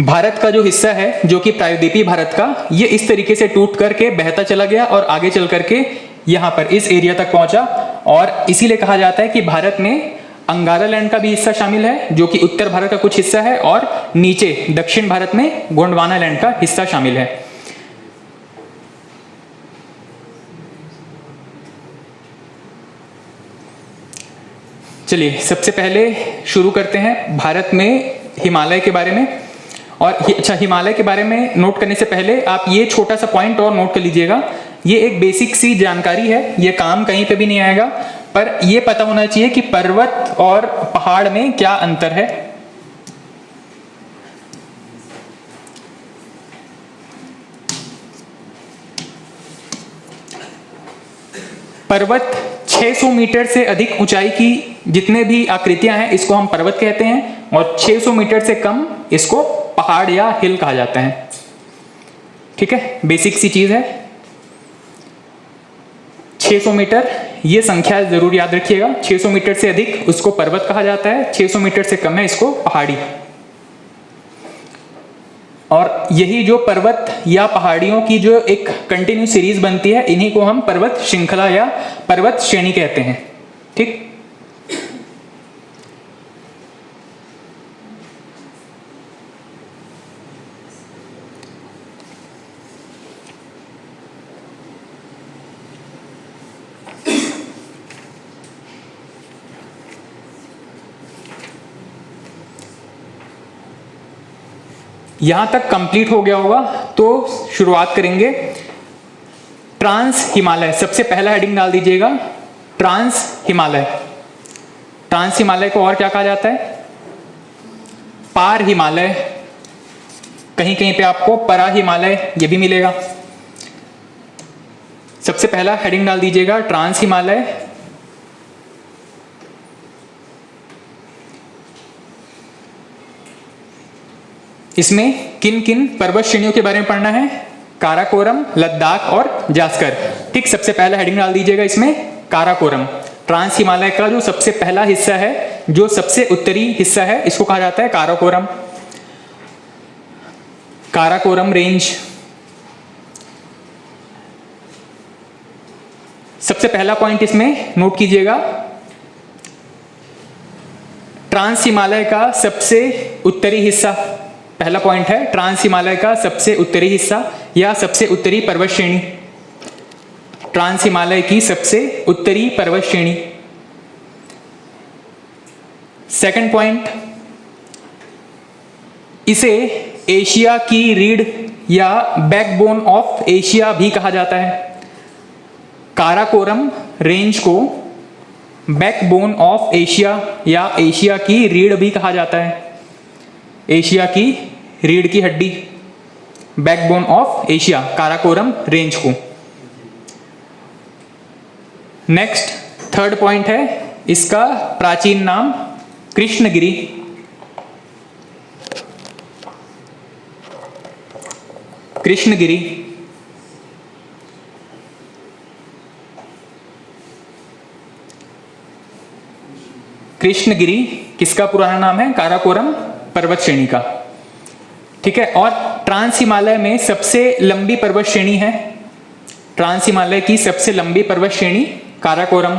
भारत का जो हिस्सा है, जो कि प्रायद्वीपीय भारत का, ये इस तरीके से टूट करके बहता चला गया और आगे चल करके यहाँ पर इस एरिया तक पहुंचा। और इसीलिए कहा जाता है कि भारत में अंगारा लैंड का भी हिस्सा शामिल है, जो कि उत्तर भारत का कुछ हिस्सा है, और नीचे दक्षिण भारत में गोंडवाना लैंड का हिस्सा शामिल है। चलिए सबसे पहले शुरू करते हैं भारत में हिमालय के बारे में। और अच्छा, हिमालय के बारे में नोट करने से पहले आप ये छोटा सा पॉइंट और नोट कर लीजिएगा। ये एक बेसिक सी जानकारी है, ये काम कहीं पे भी नहीं आएगा, पर ये पता होना चाहिए कि पर्वत और पहाड़ में क्या अंतर है। पर्वत 600 मीटर से अधिक ऊंचाई की जितने भी आकृतियां हैं, इसको हम पर्वत कहते हैं, और 600 मीटर से कम इसको पहाड़ या हिल कहा जाता है। ठीक है, बेसिक सी चीज है। 600 मीटर ये संख्या जरूर याद रखिएगा। 600 मीटर से अधिक उसको पर्वत कहा जाता है, 600 मीटर से कम है इसको पहाड़ी। और यही जो पर्वत या पहाड़ियों की जो एक कंटिन्यू सीरीज बनती है, इन्हीं को हम पर्वत श्रृंखला या पर्वत श्रेणी कहते हैं। ठीक, यहां तक कंप्लीट हो गया होगा, तो शुरुआत करेंगे ट्रांस हिमालय। सबसे पहला हेडिंग डाल दीजिएगा, ट्रांस हिमालय। ट्रांस हिमालय को और क्या कहा जाता है? पार हिमालय, कहीं कहीं पे आपको परा हिमालय ये भी मिलेगा। सबसे पहला हेडिंग डाल दीजिएगा ट्रांस हिमालय। इसमें किन किन पर्वत श्रेणियों के बारे में पढ़ना है? काराकोरम, लद्दाख और जास्कर। ठीक, सबसे पहला हेडिंग डाल दीजिएगा इसमें काराकोरम। ट्रांस हिमालय का जो सबसे पहला हिस्सा है, जो सबसे उत्तरी हिस्सा है, इसको कहा जाता है काराकोरम। काराकोरम रेंज। सबसे पहला पॉइंट इसमें नोट कीजिएगा, ट्रांस हिमालय का सबसे उत्तरी हिस्सा। पहला पॉइंट है ट्रांस हिमालय का सबसे उत्तरी हिस्सा या सबसे उत्तरी पर्वत श्रेणी। ट्रांस हिमालय की सबसे उत्तरी पर्वत श्रेणी। सेकंड पॉइंट, इसे एशिया की रीढ़ या बैकबोन ऑफ एशिया भी कहा जाता है। काराकोरम रेंज को बैकबोन ऑफ एशिया या एशिया की रीढ़ भी कहा जाता है। एशिया की रीढ़ की हड्डी, backbone of Asia, Karakoram range को। नेक्स्ट थर्ड पॉइंट है, इसका प्राचीन नाम कृष्णगिरी। कृष्णगिरी, कृष्णगिरी किसका पुराना नाम है? काराकोरम पर्वत श्रेणी का। ठीक है, और ट्रांस हिमालय में सबसे लंबी पर्वत श्रेणी है, ट्रांस हिमालय की सबसे लंबी पर्वत श्रेणी काराकोरम,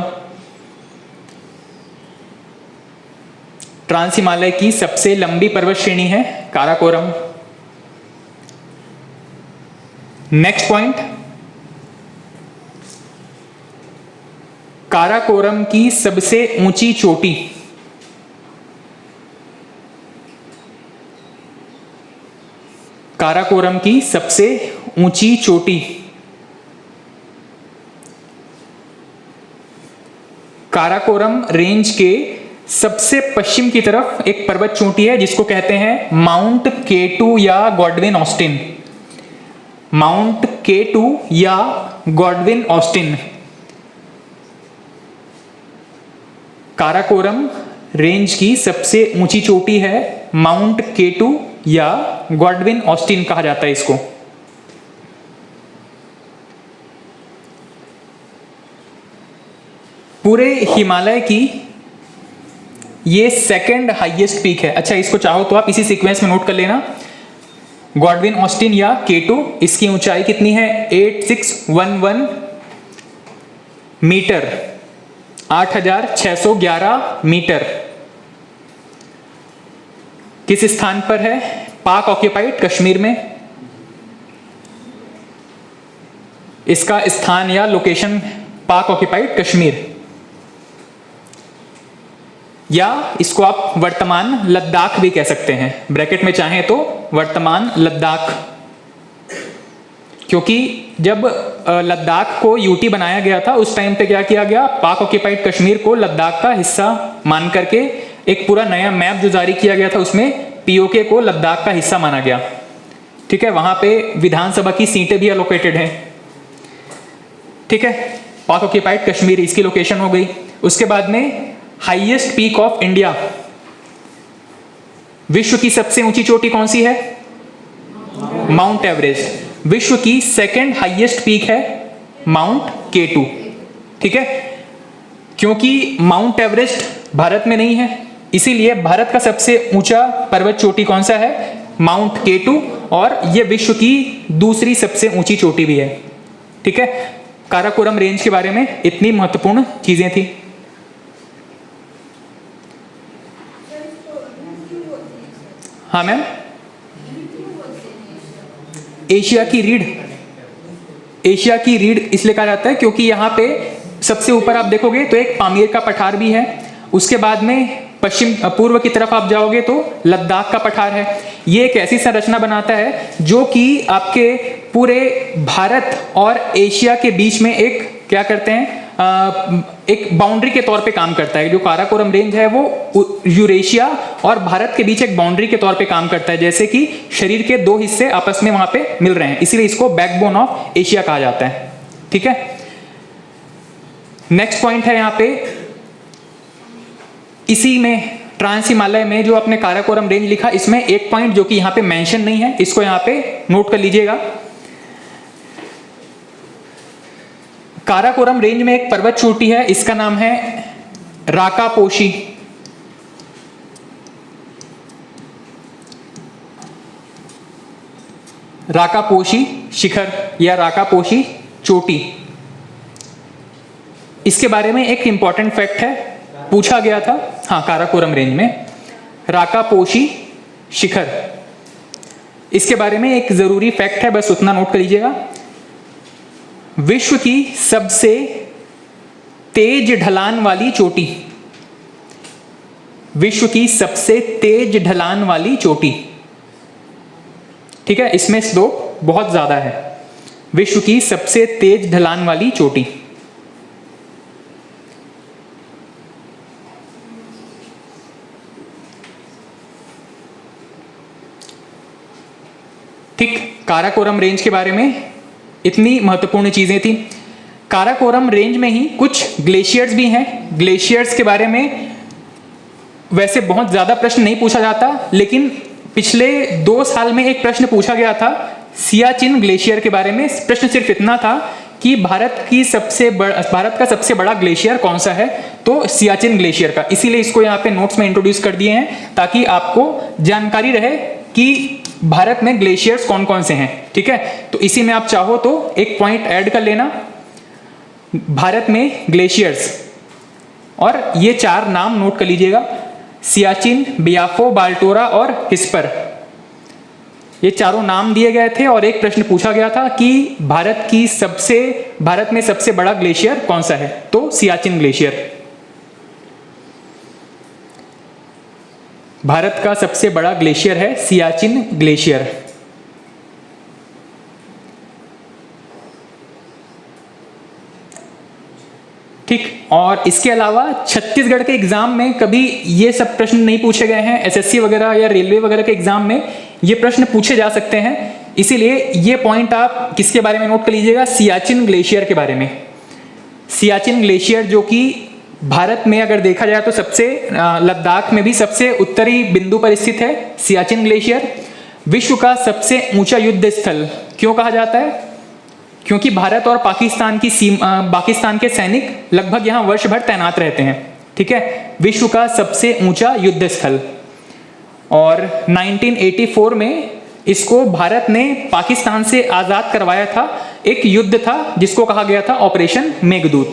ट्रांस हिमालय की सबसे लंबी पर्वत श्रेणी है काराकोरम। नेक्स्ट पॉइंट, काराकोरम की सबसे ऊंची चोटी, काराकोरम की सबसे ऊंची चोटी, काराकोरम रेंज के सबसे पश्चिम की तरफ एक पर्वत चोटी है जिसको कहते हैं माउंट K2 या गॉडविन ऑस्टिन, माउंट K2 या गॉडविन ऑस्टिन। काराकोरम रेंज की सबसे ऊंची चोटी है माउंट K2 या गॉडविन ऑस्टिन कहा जाता है इसको। पूरे हिमालय की ये सेकंड हाईएस्ट पीक है। अच्छा, इसको चाहो तो आप इसी सीक्वेंस में नोट कर लेना, गॉडविन ऑस्टिन या K2, इसकी ऊंचाई कितनी है? 8611 मीटर, 8611 मीटर। किस स्थान पर है? पाक ऑक्यूपाइड कश्मीर में। इसका स्थान या लोकेशन पाक ऑक्यूपाइड कश्मीर, या इसको आप वर्तमान लद्दाख भी कह सकते हैं, ब्रैकेट में चाहें तो वर्तमान लद्दाख, क्योंकि जब लद्दाख को यूटी बनाया गया था उस टाइम पे क्या किया गया, पाक ऑक्यूपाइड कश्मीर को लद्दाख का हिस्सा मान करके एक पूरा नया मैप जो जारी किया गया था उसमें पीओके को लद्दाख का हिस्सा माना गया। ठीक है, वहां पे विधानसभा की सीटें भी एलोकेटेड हैं। ठीक है, पाक ऑक्यूपाइड कश्मीर इसकी लोकेशन हो गई। उसके बाद में हाईएस्ट पीक ऑफ इंडिया, विश्व की सबसे ऊंची चोटी कौन सी है? Mount Everest. विश्व की सेकंड हाईएस्ट पीक है माउंट K2। ठीक है, क्योंकि माउंट एवरेस्ट भारत में नहीं है, इसीलिए भारत का सबसे ऊंचा पर्वत चोटी कौन सा है? माउंट K2, और यह विश्व की दूसरी सबसे ऊंची चोटी भी है। ठीक है, काराकोरम रेंज के बारे में इतनी महत्वपूर्ण चीजें थी। हाँ मैम, एशिया की रीढ़, एशिया की रीढ़ इसलिए कहा जाता है क्योंकि यहाँ पे सबसे ऊपर आप देखोगे तो एक पामीर का पठार भी है, उसके बाद में पश्चिम पूर्व की तरफ आप जाओगे तो लद्दाख का पठार है। ये एक ऐसी संरचना बनाता है जो कि आपके पूरे भारत और एशिया के बीच में एक क्या करते हैं, एक बाउंड्री के तौर पे काम करता है। जो काराकोरम रेंज है वो यूरेशिया और भारत के बीच एक बाउंड्री के तौर पे काम करता है, जैसे कि शरीर के दो हिस्से आपस में वहां पे मिल रहे हैं, इसीलिए इसको बैकबोन ऑफ एशिया कहा जाता है। ठीक है, नेक्स्ट पॉइंट है यहाँ पे, इसी में ट्रांस हिमालय में जो आपने काराकोरम रेंज लिखा, इसमें एक पॉइंट जो कि यहाँ पे मेंशन नहीं है, इसको यहाँ पे नोट कर लीजिएगा। काराकोरम रेंज में एक पर्वत चोटी है, इसका नाम है राकापोशी। राकापोशी शिखर या राकापोशी चोटी, इसके बारे में एक इंपॉर्टेंट फैक्ट है, पूछा गया था। हाँ, काराकोरम रेंज में राकापोशी शिखर, इसके बारे में एक जरूरी फैक्ट है, बस उतना नोट कर लीजिएगा। विश्व की सबसे तेज ढलान वाली चोटी, विश्व की सबसे तेज ढलान वाली चोटी। ठीक है, इसमें स्लोप बहुत ज्यादा है, विश्व की सबसे तेज ढलान वाली चोटी। ठीक, काराकोरम रेंज के बारे में इतनी महत्वपूर्ण चीजें थी। काराकोरम रेंज में ही कुछ ग्लेशियर्स भी हैं। ग्लेशियर्स के बारे में वैसे बहुत ज्यादा प्रश्न नहीं पूछा जाता, लेकिन पिछले 2 साल में एक प्रश्न पूछा गया था सियाचिन ग्लेशियर के बारे में प्रश्न सिर्फ इतना था कि भारत का सबसे बड़ा ग्लेशियर कौन सा है, तो सियाचिन ग्लेशियर का। इसीलिए इसको यहाँ पे नोट्स में इंट्रोड्यूस कर दिए हैं ताकि आपको जानकारी रहे कि भारत में ग्लेशियर्स कौन कौन से हैं। ठीक है, तो इसी में आप चाहो तो एक पॉइंट ऐड कर लेना, भारत में ग्लेशियर्स, और ये 4 नाम नोट कर लीजिएगा, सियाचिन, बियाफो, बाल्टोरा और हिस्पर। ये चारों नाम दिए गए थे और एक प्रश्न पूछा गया था कि भारत में सबसे बड़ा ग्लेशियर कौन सा है, तो सियाचिन ग्लेशियर। भारत का सबसे बड़ा ग्लेशियर है सियाचिन ग्लेशियर। ठीक, और इसके अलावा छत्तीसगढ़ के एग्जाम में कभी ये सब प्रश्न नहीं पूछे गए हैं, एसएससी वगैरह या रेलवे वगैरह के एग्जाम में ये प्रश्न पूछे जा सकते हैं, इसीलिए ये पॉइंट आप किसके बारे में नोट कर लीजिएगा, सियाचिन ग्लेशियर के बारे में। सियाचिन ग्लेशियर जो कि भारत में अगर देखा जाए तो सबसे लद्दाख में भी सबसे उत्तरी बिंदु पर स्थित है सियाचिन ग्लेशियर। विश्व का सबसे ऊंचा युद्ध स्थल क्यों कहा जाता है, क्योंकि भारत और पाकिस्तान के सैनिक लगभग यहाँ वर्ष भर तैनात रहते हैं। ठीक है, विश्व का सबसे ऊंचा युद्ध स्थल। और 1984 में इसको भारत ने पाकिस्तान से आजाद करवाया था, एक युद्ध था जिसको कहा गया था ऑपरेशन मेघदूत।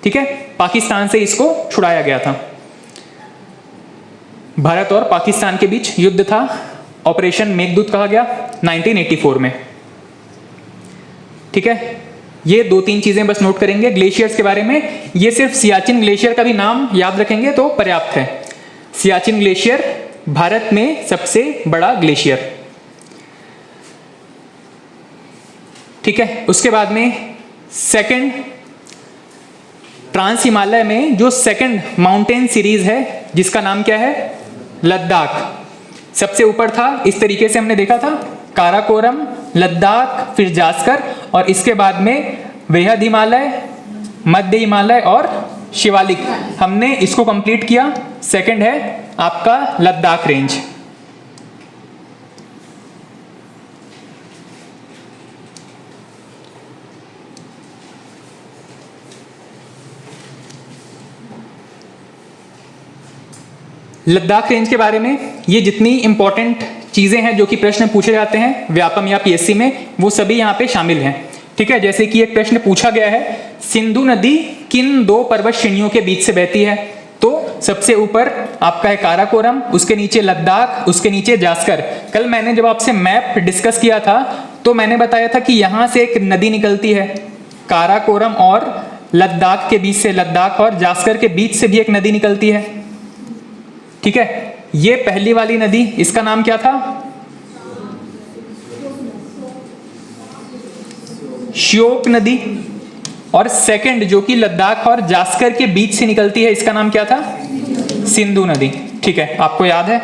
ठीक है, पाकिस्तान से इसको छुड़ाया गया था, भारत और पाकिस्तान के बीच युद्ध था, ऑपरेशन मेघदूत कहा गया 1984 में। ठीक है, ये 2-3 चीजें बस नोट करेंगे ग्लेशियर्स के बारे में। ये सिर्फ सियाचिन ग्लेशियर का भी नाम याद रखेंगे तो पर्याप्त है। सियाचिन ग्लेशियर भारत में सबसे बड़ा ग्लेशियर। ठीक है, उसके बाद में सेकंड, ट्रांस हिमालय में जो सेकंड माउंटेन सीरीज है जिसका नाम क्या है, लद्दाख। सबसे ऊपर था, इस तरीके से हमने देखा था, काराकोरम, लद्दाख, फिर जास्कर, और इसके बाद में वृहद हिमालय, मध्य हिमालय और शिवालिक। हमने इसको कंप्लीट किया। सेकंड है आपका लद्दाख रेंज। लद्दाख रेंज के बारे में ये जितनी इंपॉर्टेंट चीजें हैं जो कि प्रश्न पूछे जाते हैं व्यापम या पीएससी में, वो सभी यहाँ पे शामिल हैं। ठीक है, जैसे कि एक प्रश्न पूछा गया है, सिंधु नदी किन 2 पर्वत श्रेणियों के बीच से बहती है, तो सबसे ऊपर आपका है काराकोरम, उसके नीचे लद्दाख, उसके नीचे जास्कर। कल मैंने जब आपसे मैप डिस्कस किया था तो मैंने बताया था कि यहाँ से एक नदी निकलती है, काराकोरम और लद्दाख के बीच से, लद्दाख और जास्कर के बीच से भी एक नदी निकलती है। ठीक है, ये पहली वाली नदी, इसका नाम क्या था, श्योक नदी। और सेकंड जो कि लद्दाख और जास्कर के बीच से निकलती है, इसका नाम क्या था, सिंधु नदी। ठीक है, आपको याद है।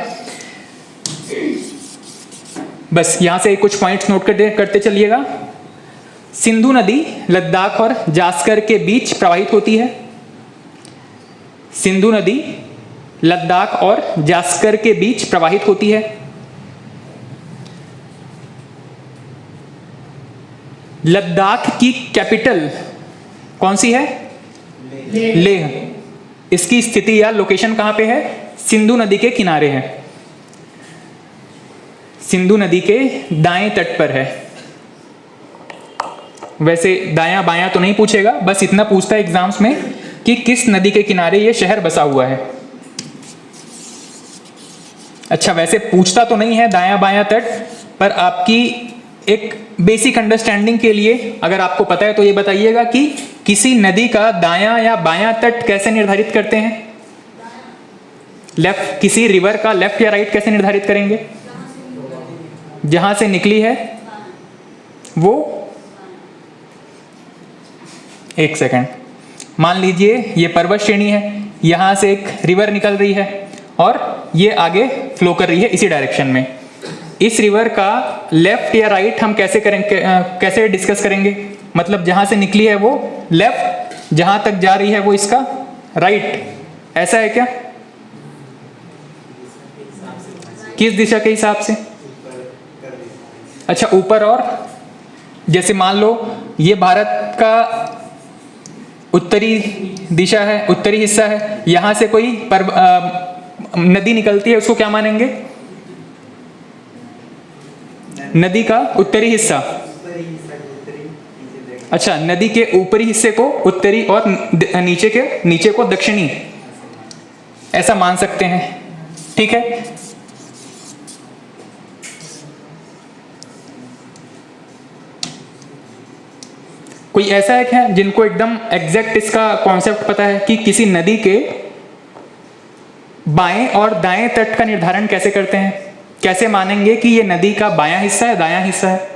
बस यहां से कुछ पॉइंट्स नोट करते चलिएगा। सिंधु नदी लद्दाख और जास्कर के बीच प्रवाहित होती है। सिंधु नदी लद्दाख और जास्कर के बीच प्रवाहित होती है। लद्दाख की कैपिटल कौन सी है, लेह। इसकी स्थिति या लोकेशन कहां पे है, सिंधु नदी के किनारे है, सिंधु नदी के दाएं तट पर है। वैसे दायां बायां तो नहीं पूछेगा, बस इतना पूछता है एग्जाम्स में कि किस नदी के किनारे यह शहर बसा हुआ है। अच्छा, वैसे पूछता तो नहीं है दायां बायां तट, पर आपकी एक बेसिक अंडरस्टैंडिंग के लिए अगर आपको पता है तो ये बताइएगा कि किसी नदी का दायां या बायां तट कैसे निर्धारित करते हैं, लेफ्ट, किसी रिवर का लेफ्ट या राइट कैसे निर्धारित करेंगे, जहां से निकली है वो, एक सेकंड, मान लीजिए ये पर्वत श्रेणी है, यहां से एक रिवर निकल रही है और ये आगे फ्लो कर रही है इसी डायरेक्शन में। इस रिवर का लेफ्ट या राइट हम कैसे करेंगे, कैसे डिस्कस करेंगे, मतलब जहां से निकली है वो लेफ्ट, जहां तक जा रही है वो इसका राइट, ऐसा है क्या, किस दिशा के हिसाब से, अच्छा, ऊपर और जैसे मान लो ये भारत का उत्तरी दिशा है, उत्तरी हिस्सा है, यहां से कोई नदी निकलती है, उसको क्या मानेंगे? नदी का उत्तरी हिस्सा। अच्छा, नदी के ऊपरी हिस्से को उत्तरी और नीचे को दक्षिणी, ऐसा मान सकते हैं। ठीक है, कोई ऐसा एक है जिनको एकदम एग्जैक्ट इसका कॉन्सेप्ट पता है कि किसी नदी के बाएं और दाएं तट का निर्धारण कैसे करते हैं? कैसे मानेंगे कि ये नदी का बायां हिस्सा है, दायां हिस्सा है?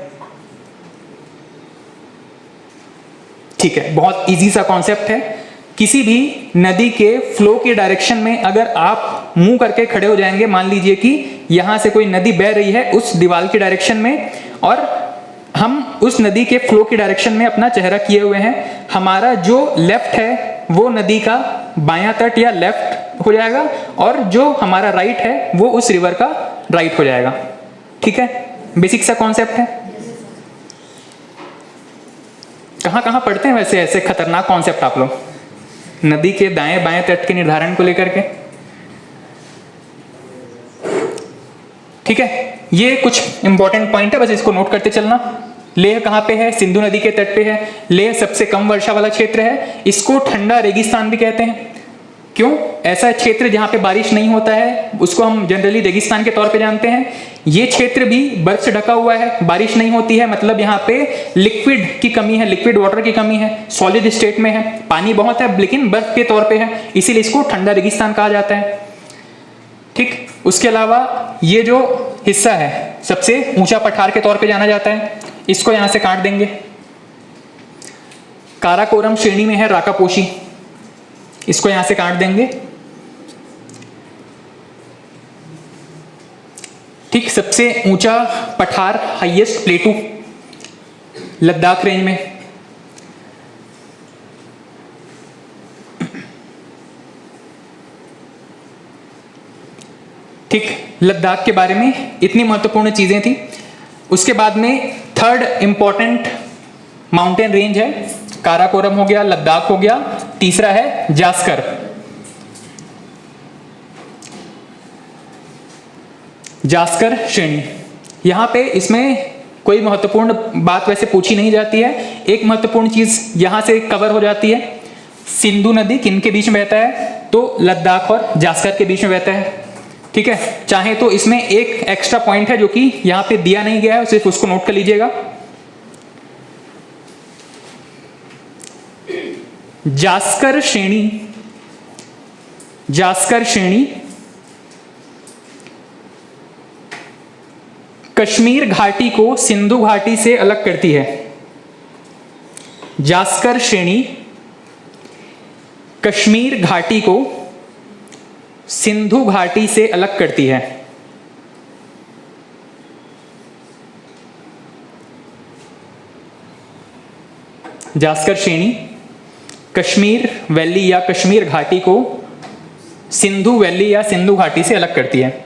ठीक है, बहुत इजी सा कॉन्सेप्ट है। किसी भी नदी के फ्लो की डायरेक्शन में अगर आप मुंह करके खड़े हो जाएंगे, मान लीजिए कि यहां से कोई नदी बह रही है उस दीवार की डायरेक्शन में, और हम उस नदी के फ्लो की डायरेक्शन में अपना चेहरा किए हुए हैं, हमारा जो लेफ्ट है वो नदी का बायां तट या लेफ्ट हो जाएगा, और जो हमारा राइट है वो उस रिवर का राइट हो जाएगा। ठीक है, बेसिक सा कॉन्सेप्ट है। कहां कहां पढ़ते हैं वैसे ऐसे खतरनाक कॉन्सेप्ट आप लोग, नदी के दाएं बाएं तट के निर्धारण को लेकर के? ठीक है, ये कुछ इंपॉर्टेंट पॉइंट है, बस इसको नोट करते चलना। लेह कहाँ पे है? सिंधु नदी के तट पे है। लेह सबसे कम वर्षा वाला क्षेत्र है, इसको ठंडा रेगिस्तान भी कहते हैं। क्यों? ऐसा क्षेत्र जहाँ पे बारिश नहीं होता है उसको हम जनरली रेगिस्तान के तौर पे जानते हैं। ये क्षेत्र भी बर्फ से ढका हुआ है, बारिश नहीं होती है, मतलब यहाँ पे लिक्विड की कमी है, लिक्विड वाटर की कमी है, सॉलिड स्टेट में है, पानी बहुत है लेकिन बर्फ के तौर पे है, इसीलिए इसको ठंडा रेगिस्तान कहा जाता है। ठीक, उसके अलावा ये जो हिस्सा है सबसे ऊंचा पठार के तौर पे जाना जाता है, इसको यहां से काट देंगे। काराकोरम श्रेणी में है राकापोशी, इसको यहां से काट देंगे। ठीक, सबसे ऊंचा पठार, हाईएस्ट प्लेटू लद्दाख रेंज में। ठीक, लद्दाख के बारे में इतनी महत्वपूर्ण चीजें थी। उसके बाद में थर्ड इंपॉर्टेंट माउंटेन रेंज है, काराकोरम हो गया, लद्दाख हो गया, तीसरा है जास्कर। जास्कर श्रेणी, यहां पे इसमें कोई महत्वपूर्ण बात वैसे पूछी नहीं जाती है। एक महत्वपूर्ण चीज यहां से कवर हो जाती है, सिंधु नदी किन के बीच में बहता है? तो लद्दाख और जास्कर के बीच में बहता है। ठीक है, चाहे तो इसमें एक एक्स्ट्रा पॉइंट है जो कि यहां पे दिया नहीं गया है, सिर्फ उसको नोट कर लीजिएगा। जास्कर श्रेणी कश्मीर घाटी को सिंधु घाटी से अलग करती है। जास्कर श्रेणी कश्मीर घाटी को सिंधु घाटी से अलग करती है। जास्कर श्रेणी कश्मीर वैली या कश्मीर घाटी को सिंधु वैली या सिंधु घाटी से अलग करती है।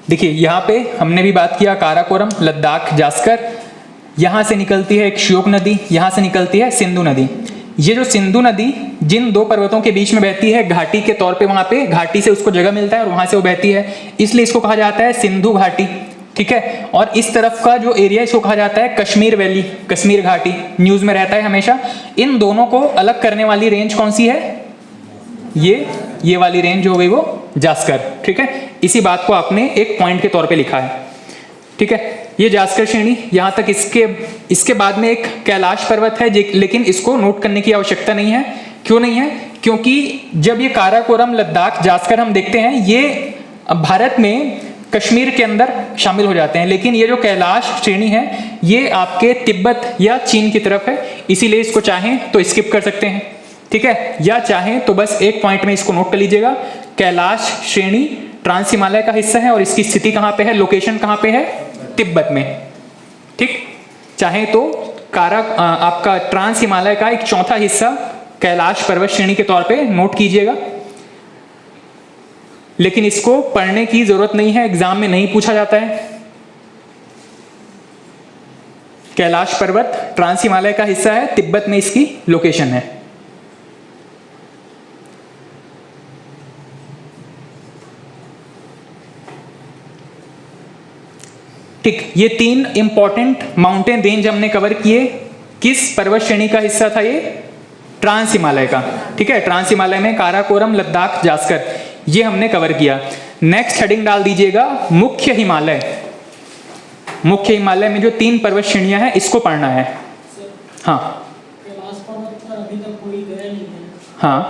देखिए यहाँ पे हमने भी बात किया काराकोरम, लद्दाख, जास्कर, यहाँ से निकलती है एक श्योक नदी, यहाँ से निकलती है सिंधु नदी। ये जो सिंधु नदी जिन दो पर्वतों के बीच में बहती है, घाटी के तौर पे, वहाँ पे घाटी से उसको जगह मिलता है और वहाँ से वो बहती है, इसलिए इसको कहा जाता है सिंधु घाटी। ठीक है, और इस तरफ का जो एरिया इसको कहा जाता है कश्मीर वैली, कश्मीर घाटी, न्यूज में रहता है हमेशा। इन दोनों को अलग करने वाली रेंज कौन सी है? ये वाली रेंज हो गई वो जास्कर। ठीक है, इसी बात को आपने एक पॉइंट के तौर पे लिखा है। ठीक है, ये जास्कर श्रेणी, यहां तक इसके बाद में एक कैलाश पर्वत है, लेकिन इसको नोट करने की आवश्यकता नहीं है। क्यों नहीं है? क्योंकि जब ये काराकोरम, लद्दाख, जास्कर हम देखते हैं, ये भारत में कश्मीर के अंदर शामिल हो जाते हैं, लेकिन ये जो कैलाश श्रेणी है ये आपके तिब्बत या चीन की तरफ है, इसीलिए इसको चाहें तो स्किप कर सकते हैं, ठीक है, या चाहें तो बस एक पॉइंट में इसको नोट कर लीजिएगा, कैलाश श्रेणी ट्रांस हिमालय का हिस्सा है और इसकी स्थिति कहाँ पे है, लोकेशन कहाँ पे है, तिब्बत में, ठीक। चाहें तो आपका ट्रांस हिमालय का एक चौथा हिस्सा कैलाश पर्वत श्रेणी के तौर पे नोट कीजिएगा, लेकिन इसको पढ़ने की जरूरत नहीं है, एग्जाम में नहीं पूछा जाता है। कैलाश पर्वत ट्रांस हिमालय का हिस्सा है, तिब्बत में इसकी लोकेशन है। ठीक, ये 3 इंपॉर्टेंट माउंटेन रेंज हमने कवर किए। किस पर्वत श्रेणी का हिस्सा था ये, ट्रांस हिमालय का, ठीक है। ट्रांस हिमालय में काराकोरम, लद्दाख, जास्कर, ये हमने कवर किया। नेक्स्ट हेडिंग डाल दीजिएगा मुख्य हिमालय। मुख्य हिमालय में जो 3 पर्वत श्रेणियां हैं इसको पढ़ना है। हाँ कैलाश पर्वत पर अभी तक कोई गया नहीं है, हाँ,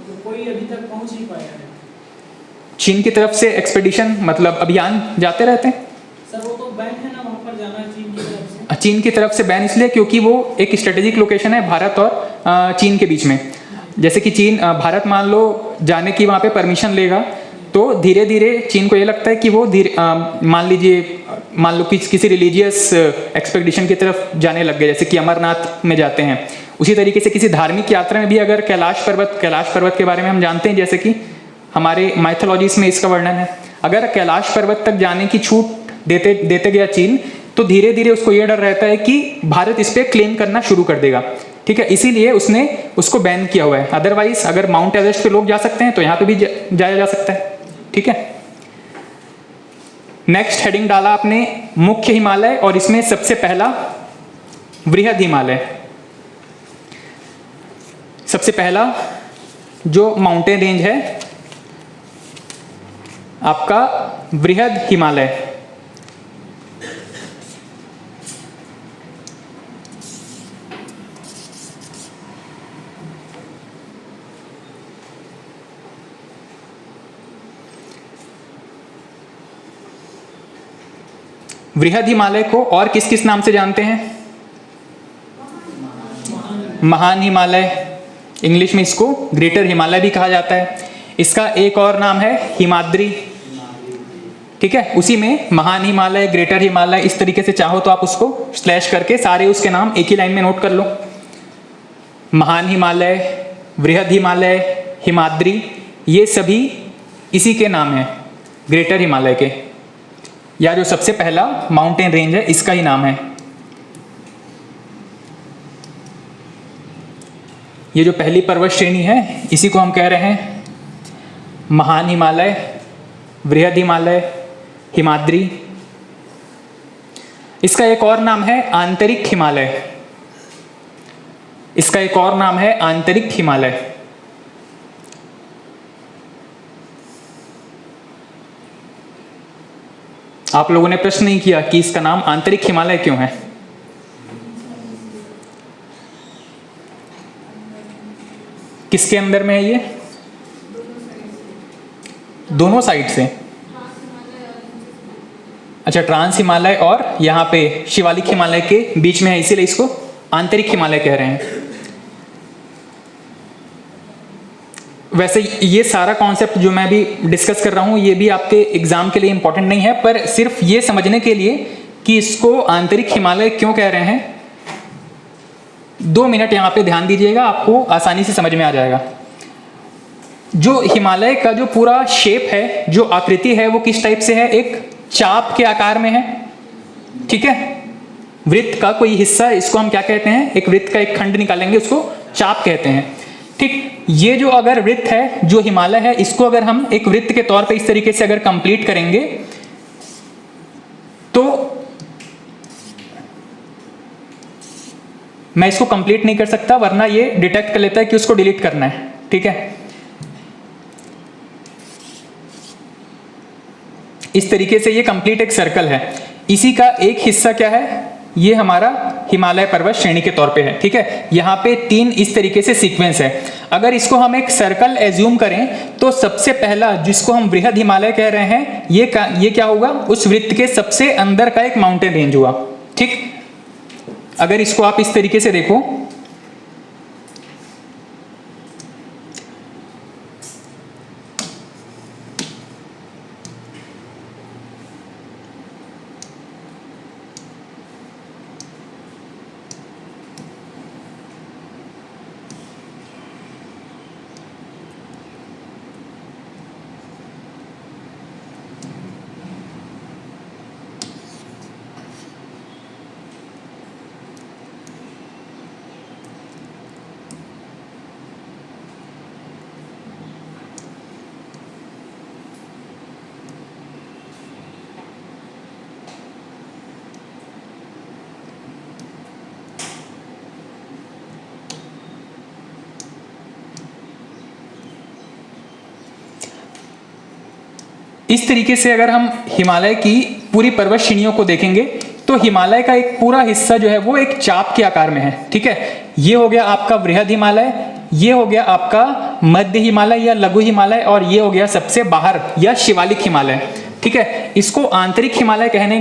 तो कोई अभी तक पहुंच नहीं पाया है। चीन की तरफ से एक्सपेडिशन मतलब अभियान जाते रहते हैं। सर वो तो बैन है ना वहाँ पर जाना चीन की तरफ से। चीन की तरफ से बैन इसलिए क्योंकि वो एक स्ट्रेटेजिक लोकेशन है भारत और चीन के बीच में। जैसे कि चीन, भारत मान लो जाने की वहाँ पे परमिशन लेगा तो धीरे धीरे चीन को ये लगता है कि वो मान लो कि किसी रिलीजियस एक्सपेडिशन की तरफ जाने लग गए, जैसे कि अमरनाथ में जाते हैं। उसी तरीके से किसी धार्मिक यात्रा में भी अगर कैलाश पर्वत के बारे में हम जानते हैं, जैसे कि हमारे माइथोलॉजीज में इसका वर्णन है, अगर कैलाश पर्वत तक जाने की छूट देते गया चीन, तो धीरे धीरे उसको ये डर रहता है कि भारत इस पर क्लेम करना शुरू कर देगा, ठीक है। इसीलिए उसने उसको बैन किया हुआ है। अदरवाइज अगर माउंट एवरेस्ट पे लोग जा सकते हैं तो यहाँ पे भी जाया जा सकता है, ठीक है। नेक्स्ट हेडिंग डाला आपने मुख्य हिमालय, और इसमें सबसे पहला वृहद हिमालय। सबसे पहला जो माउंटेन रेंज है आपका वृहद हिमालय। वृहद हिमालय को और किस किस नाम से जानते हैं, महान हिमालय, इंग्लिश में इसको ग्रेटर हिमालय भी कहा जाता है। इसका एक और नाम है हिमाद्री, ठीक है। उसी में महान हिमालय, ग्रेटर हिमालय, इस तरीके से चाहो तो आप उसको स्लैश करके सारे उसके नाम एक ही लाइन में नोट कर लो। महान हिमालय, वृहद हिमालय, हिमाद्री, ये सभी इसी के नाम हैं, ग्रेटर हिमालय के, या जो सबसे पहला माउंटेन रेंज है इसका ही नाम है। ये जो पहली पर्वत श्रेणी है इसी को हम कह रहे हैं महान हिमालय, वृहद हिमालय, हिमाद्री। इसका एक और नाम है आंतरिक हिमालय। इसका एक और नाम है आंतरिक हिमालय। आप लोगों ने प्रश्न नहीं किया कि इसका नाम आंतरिक हिमालय क्यों है। किसके अंदर में है ये, दोनों साइड से। अच्छा, ट्रांस हिमालय और यहाँ पे शिवालिक हिमालय के बीच में है, इसीलिए इसको आंतरिक हिमालय कह रहे हैं। वैसे ये सारा कॉन्सेप्ट जो मैं भी डिस्कस कर रहा हूँ ये भी आपके एग्जाम के लिए इंपॉर्टेंट नहीं है, पर सिर्फ ये समझने के लिए कि इसको आंतरिक हिमालय क्यों कह रहे हैं, 2 मिनट यहाँ पे ध्यान दीजिएगा, आपको आसानी से समझ में आ जाएगा। जो हिमालय का जो पूरा शेप है, जो आकृति है, वो किस टाइप से है, एक चाप के आकार में है, ठीक है। वृत्त का कोई हिस्सा, इसको हम क्या कहते हैं, एक वृत्त का एक खंड निकालेंगे उसको चाप कहते हैं, ठीक। ये जो अगर वृत्त है, जो हिमालय है, इसको अगर हम एक वृत्त के तौर पे इस तरीके से अगर कंप्लीट करेंगे तो मैं इसको कंप्लीट नहीं कर सकता, वरना ये डिटेक्ट कर लेता है कि उसको डिलीट करना है, ठीक है। इस तरीके से ये कंप्लीट एक सर्कल है। इसी का एक हिस्सा क्या है, ये हमारा हिमालय पर्वत श्रेणी के तौर पे है। ठीक है, यहाँ पे 3 इस तरीके से सीक्वेंस है। अगर इसको हम एक सर्कल एज्यूम करें तो सबसे पहला जिसको हम बृहद हिमालय कह रहे हैं ये क्या होगा, उस वृत्त के सबसे अंदर का एक माउंटेन रेंज हुआ। ठीक, अगर इसको आप इस तरीके से देखो, इस तरीके से अगर हम हिमालय की पूरी पर्वत श्रेणियों को देखेंगे तो हिमालय का एक पूरा हिस्सा जो है वो एक चाप के आकार में है। ठीक है, ये हो गया आपका बृहद हिमालय, ये हो गया आपका मध्य हिमालय या लघु हिमालय, और ये हो गया सबसे बाहर या शिवालिक हिमालय। ठीक है, इसको आंतरिक हिमालय कहने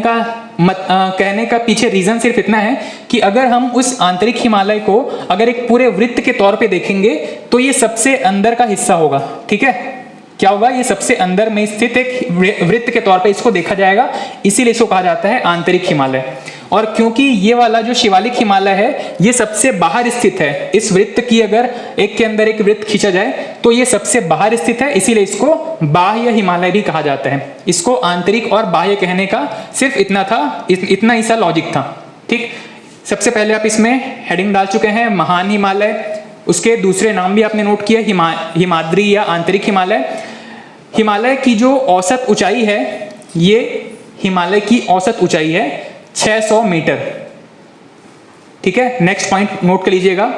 का पीछे रीजन सिर्फ इतना है कि अगर हम उस आंतरिक हिमालय को अगर एक पूरे वृत्त के तौर पे देखेंगे तो ये सबसे अंदर का हिस्सा होगा। ठीक है, क्या होगा, ये सबसे अंदर में स्थित एक वृत्त के तौर पे इसको देखा जाएगा, इसीलिए इसको कहा जाता है आंतरिक हिमालय। और क्योंकि ये वाला जो शिवालिक हिमालय है ये सबसे बाहर स्थित है, इस वृत्त की अगर एक के अंदर एक वृत्त खींचा जाए तो ये सबसे बाहर स्थित है, इसीलिए इसको बाह्य हिमालय भी कहा जाता है। इसको आंतरिक और बाह्य कहने का सिर्फ इतना था, इतना ही सा लॉजिक था। ठीक, सबसे पहले आप इसमें हेडिंग डाल चुके हैं महान हिमालय, उसके दूसरे नाम भी आपने नोट किया हिमाद्री या आंतरिक हिमालय। हिमालय की जो औसत ऊंचाई है, ये हिमालय की औसत ऊंचाई है 600 मीटर। ठीक है, नेक्स्ट पॉइंट नोट कर लीजिएगा,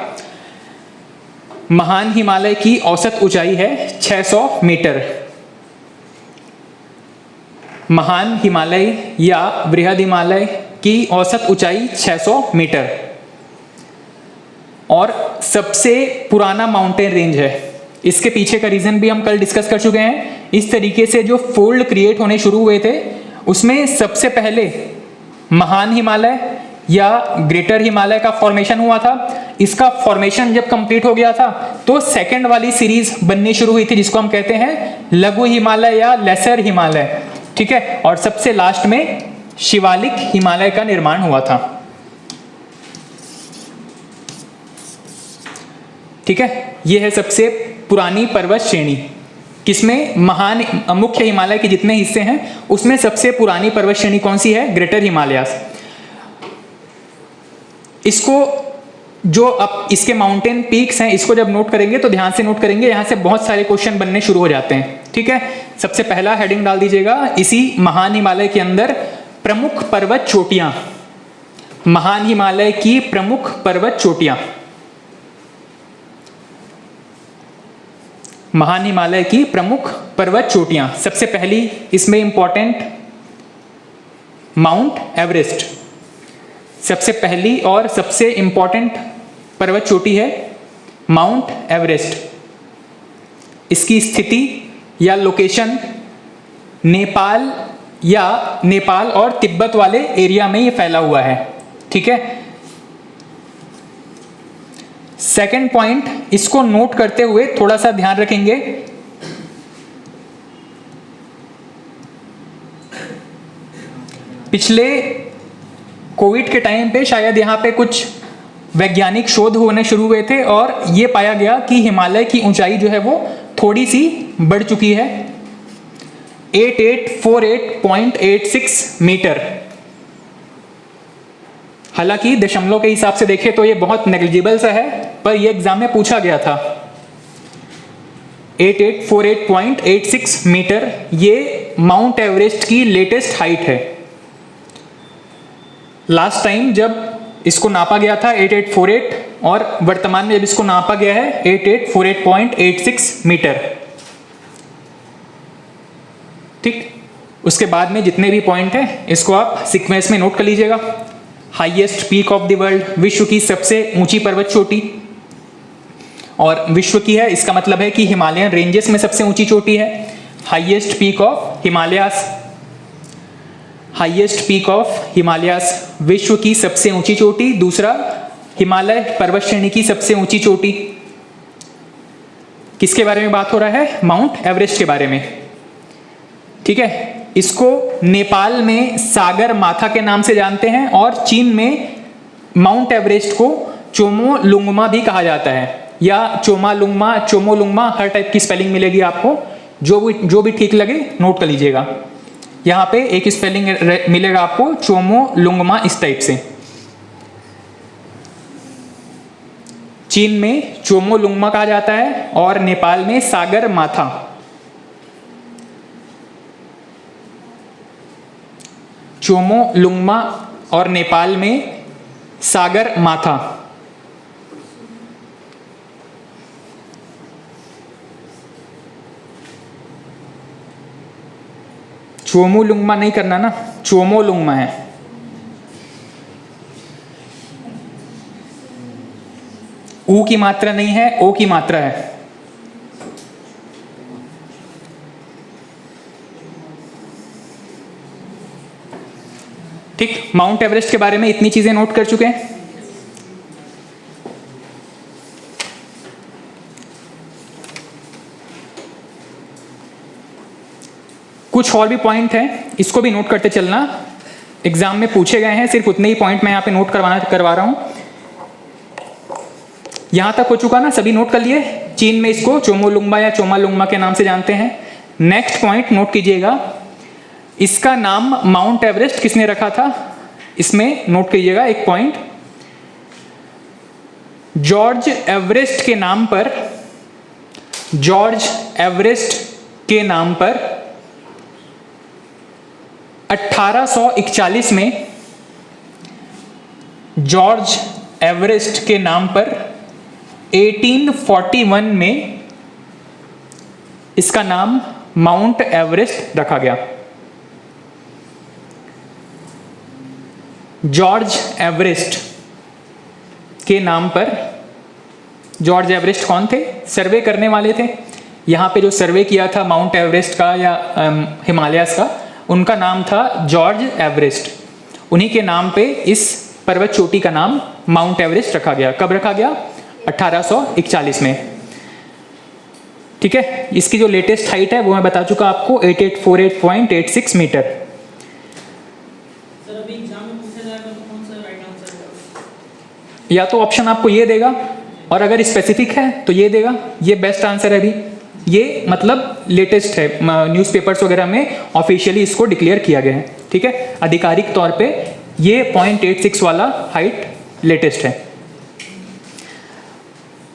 महान हिमालय की औसत ऊंचाई है 600 मीटर। महान हिमालय या बृहद हिमालय की औसत ऊंचाई 600 मीटर और सबसे पुराना माउंटेन रेंज है। इसके पीछे का रीजन भी हम कल डिस्कस कर चुके हैं। इस तरीके से जो फोल्ड क्रिएट होने शुरू हुए थे उसमें सबसे पहले महान हिमालय या ग्रेटर हिमालय का फॉर्मेशन हुआ था। इसका फॉर्मेशन जब कंप्लीट हो गया था तो सेकंड वाली सीरीज बननी शुरू हुई थी जिसको हम कहते हैं लघु हिमालय या लेसर हिमालय। ठीक है, और सबसे लास्ट में शिवालिक हिमालय का निर्माण हुआ था। ठीक है, यह है सबसे पुरानी पर्वत श्रेणी, किसमें महान मुख्य हिमालय के जितने हिस्से हैं उसमें सबसे पुरानी पर्वत श्रेणी कौन सी है, ग्रेटर हिमालयास। इसको जो अब इसके माउंटेन पीक्स हैं इसको जब नोट करेंगे तो ध्यान से नोट करेंगे, यहां से बहुत सारे क्वेश्चन बनने शुरू हो जाते हैं। ठीक है, सबसे पहला हेडिंग डाल दीजिएगा, इसी महान हिमालय के अंदर प्रमुख पर्वत चोटियां, महान हिमालय की प्रमुख पर्वत चोटियां, महान हिमालय की प्रमुख पर्वत चोटियां। सबसे पहली इसमें इंपॉर्टेंट माउंट एवरेस्ट, सबसे पहली और सबसे इंपॉर्टेंट पर्वत चोटी है माउंट एवरेस्ट। इसकी स्थिति या लोकेशन नेपाल और तिब्बत वाले एरिया में ये फैला हुआ है। ठीक है, सेकंड पॉइंट, इसको नोट करते हुए थोड़ा सा ध्यान रखेंगे, पिछले कोविड के टाइम पे शायद यहाँ पे कुछ वैज्ञानिक शोध होने शुरू हुए थे और ये पाया गया कि हिमालय की ऊंचाई जो है वो थोड़ी सी बढ़ चुकी है, 8848.86 मीटर। हालांकि दशमलव के हिसाब से देखें तो ये बहुत नेग्लिजिबल सा है, पर ये एग्जाम में पूछा गया था। 8848.86 मीटर ये माउंट एवरेस्ट की लेटेस्ट हाइट है। लास्ट टाइम जब इसको नापा गया था 8848 और वर्तमान में जब इसको नापा गया है 8848.86 मीटर। ठीक, उसके बाद में जितने भी पॉइंट हैं इसको आप सीक्वेंस में नोट कर लीजिएगा। Highest peak of the world, विश्व की सबसे ऊंची पर्वत चोटी, और विश्व की है इसका मतलब है कि हिमालयन रेंजेस में सबसे ऊंची चोटी है। Highest peak of Himalayas, highest peak of Himalayas विश्व की सबसे ऊंची चोटी। दूसरा, हिमालय पर्वत श्रेणी की सबसे ऊंची चोटी। किसके बारे में बात हो रहा है? माउंट एवरेस्ट के बारे में। ठीक है, इसको नेपाल में सागर माथा के नाम से जानते हैं और चीन में माउंट एवरेस्ट को चोमोलुंगमा भी कहा जाता है, या चोमालुंगमा, चोमोलुंगमा, हर टाइप की स्पेलिंग मिलेगी आपको, जो भी ठीक लगे नोट कर लीजिएगा। यहाँ पे एक स्पेलिंग मिलेगा आपको चोमोलुंगमा इस टाइप से। चीन में चोमोलुंगमा कहा जाता है और नेपाल में सागर माथा। चोमोलुंगमा और नेपाल में सागर माथा। चोमोलुंगमा नहीं करना ना, चोमोलुंगमा है। ऊ की मात्रा नहीं है, ओ की मात्रा है। ठीक, माउंट एवरेस्ट के बारे में इतनी चीजें नोट कर चुके हैं। कुछ और भी पॉइंट है, इसको भी नोट करते चलना, एग्जाम में पूछे गए हैं, सिर्फ उतने ही पॉइंट मैं यहाँ पे नोट करवा रहा हूं। यहां तक हो चुका ना, सभी नोट कर लिए। चीन में इसको चोमोलुंगमा या चोमालुंगमा के नाम से जानते हैं। नेक्स्ट पॉइंट नोट कीजिएगा, इसका नाम माउंट एवरेस्ट किसने रखा था? इसमें नोट कीजिएगा एक पॉइंट, जॉर्ज एवरेस्ट के नाम पर, जॉर्ज एवरेस्ट के नाम पर 1841 में, जॉर्ज एवरेस्ट के नाम पर 1841 में इसका नाम माउंट एवरेस्ट रखा गया। जॉर्ज एवरेस्ट के नाम पर, जॉर्ज एवरेस्ट कौन थे? सर्वे करने वाले थे। यहाँ पे जो सर्वे किया था माउंट एवरेस्ट का या हिमालयास का, उनका नाम था जॉर्ज एवरेस्ट। उन्हीं के नाम पे इस पर्वत चोटी का नाम माउंट एवरेस्ट रखा गया। कब रखा गया? 1841 में। ठीक है, इसकी जो लेटेस्ट हाइट है वो मैं बता चुका आपको, 8848.86 मीटर। सर अभी एग्जाम में पूछा जाएगा तो कौन सा राइट आंसर होगा? या तो ऑप्शन आपको ये देगा, और अगर स्पेसिफिक है तो ये देगा। ये बेस्ट आंसर है अभी, ये मतलब लेटेस्ट है, न्यूज़पेपर्स वगैरह में ऑफिशियली इसको डिक्लेयर किया गया है। ठीक है, आधिकारिक तौर पे ये 0.86 वाला हाइट लेटेस्ट है।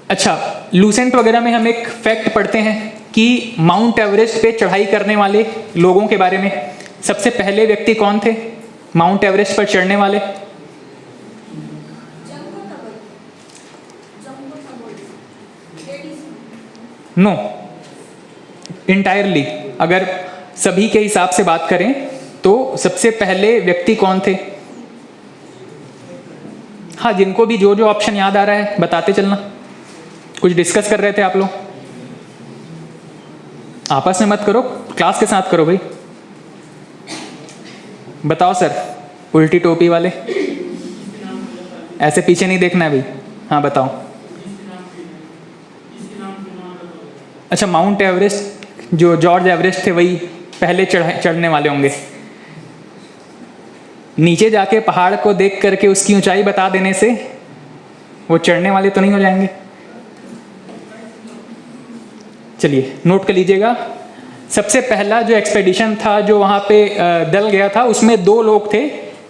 अच्छा, लूसेंट वगैरह में हम एक फैक्ट पढ़ते हैं कि माउंट एवरेस्ट पे चढ़ाई करने वाले लोगों के बारे में। सबसे पहले व्यक्ति कौन थे माउंट एवरेस्ट पर चढ़ने वाले? नो, इंटायरली अगर सभी के हिसाब से बात करें तो सबसे पहले व्यक्ति कौन थे? हाँ, जिनको भी जो जो ऑप्शन याद आ रहा है बताते चलना। कुछ डिस्कस कर रहे थे आप लोग, आपस में मत करो, क्लास के साथ करो भाई। बताओ सर, उल्टी टोपी वाले, ऐसे पीछे नहीं देखना है भाई। हाँ बताओ। अच्छा, माउंट एवरेस्ट, जो जॉर्ज एवरेस्ट थे वही पहले चढ़ने वाले होंगे। नीचे जाके पहाड़ को देख करके उसकी ऊंचाई बता देने से वो चढ़ने वाले तो नहीं हो जाएंगे। चलिए नोट कर लीजिएगा, सबसे पहला जो एक्सपेडिशन था जो वहाँ पे दल गया था, उसमें 2 लोग थे।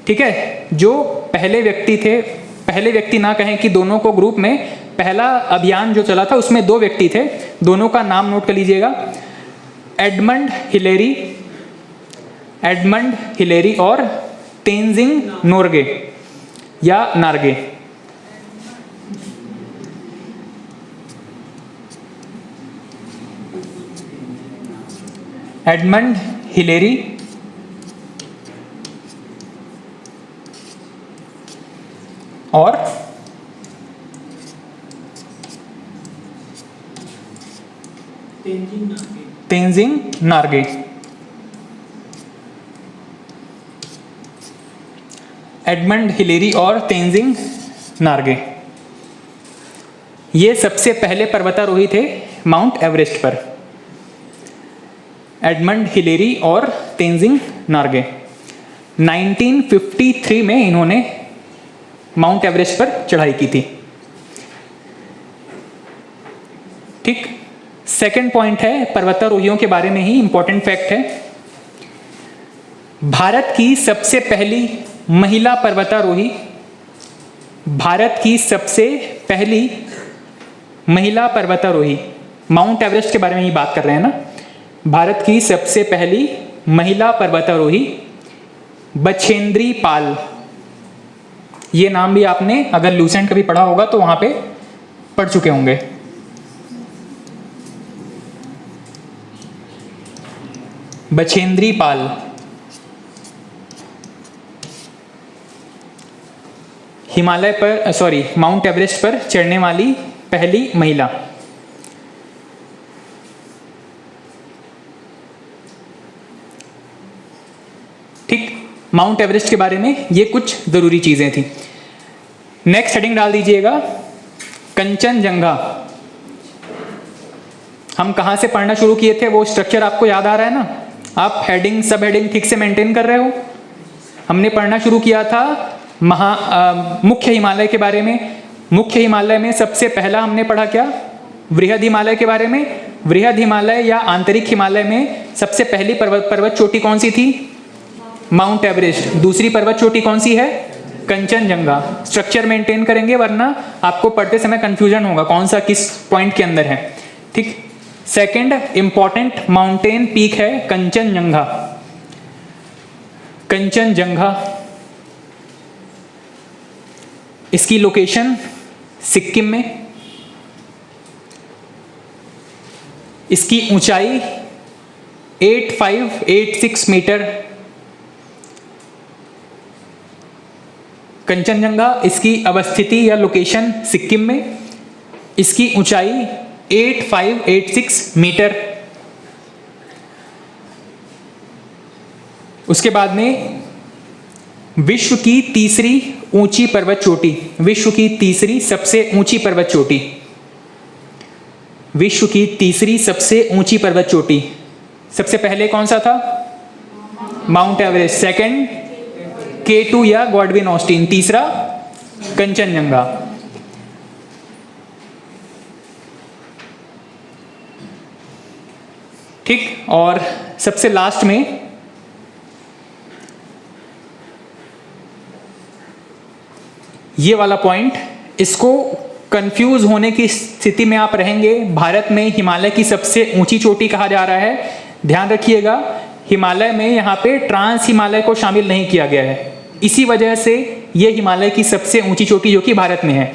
ठीक है, जो पहले व्यक्ति थे, पहले व्यक्ति ना कहें कि दोनों को ग्रुप में पहला अभियान जो चला था उसमें 2 व्यक्ति थे। दोनों का नाम नोट कर लीजिएगा, एडमंड हिलेरी और तेंजिंग नोर्गे या नार्गे। एडमंड हिलेरी और तेंजिंग नार्गे। तेंजिंग नार्गे। एडमंड हिलेरी और तेंजिंग नार्गे, ये सबसे पहले पर्वतारोही थे माउंट एवरेस्ट पर। एडमंड हिलेरी और तेंजिंग नार्गे 1953 में इन्होंने माउंट एवरेस्ट पर चढ़ाई की थी। ठीक, सेकंड पॉइंट है पर्वतारोहियों के बारे में ही इंपॉर्टेंट फैक्ट है। भारत की सबसे पहली महिला पर्वतारोही, भारत की सबसे पहली महिला पर्वतारोही, माउंट एवरेस्ट के बारे में ही बात कर रहे हैं ना। भारत की सबसे पहली महिला पर्वतारोही बछेंद्री पाल, ये नाम भी आपने अगर लूसेंट कभी पढ़ा होगा तो वहां पे पढ़ चुके होंगे। बछेंद्री पाल हिमालय पर माउंट एवरेस्ट पर चढ़ने वाली पहली महिला। ठीक, माउंट एवरेस्ट के बारे में ये कुछ जरूरी चीजें थी। नेक्स्ट हेडिंग डाल दीजिएगा कंचनजंगा। हम कहां से पढ़ना शुरू किए थे, वो स्ट्रक्चर आपको याद आ रहा है ना? आप हेडिंग सब हेडिंग ठीक से मेंटेन कर रहे हो? हमने पढ़ना शुरू किया था मुख्य हिमालय के बारे में। मुख्य हिमालय में सबसे पहला हमने पढ़ा क्या? वृहद हिमालय के बारे में। वृहद हिमालय या आंतरिक हिमालय में सबसे पहली पर्वत चोटी कौन सी थी? Mount Everest. दूसरी पर्वत चोटी कौन सी है? कंचनजंगा। स्ट्रक्चर मेंटेन करेंगे वरना आपको पढ़ते समय कंफ्यूजन होगा कौन सा किस पॉइंट के अंदर है। ठीक, सेकंड इंपॉर्टेंट माउंटेन पीक है कंचनजंगा। कंचनजंगा, इसकी लोकेशन सिक्किम में। इसकी ऊंचाई 8586 मीटर। कंचनजंगा, इसकी अवस्थिति या लोकेशन सिक्किम में। इसकी ऊंचाई 8586 मीटर। उसके बाद में विश्व की तीसरी ऊंची पर्वत चोटी, विश्व की तीसरी सबसे ऊंची पर्वत चोटी, विश्व की तीसरी सबसे ऊंची पर्वत चोटी। सबसे पहले कौन सा था? Mount Everest. सेकंड K2 या गॉडविन ऑस्टिन। तीसरा कंचनजंगा। ठीक, और सबसे लास्ट में ये वाला पॉइंट, इसको कंफ्यूज होने की स्थिति में आप रहेंगे। भारत में हिमालय की सबसे ऊंची चोटी कहा जा रहा है। ध्यान रखिएगा, हिमालय में यहाँ पे ट्रांस हिमालय को शामिल नहीं किया गया है। इसी वजह से ये हिमालय की सबसे ऊंची चोटी जो कि भारत में है।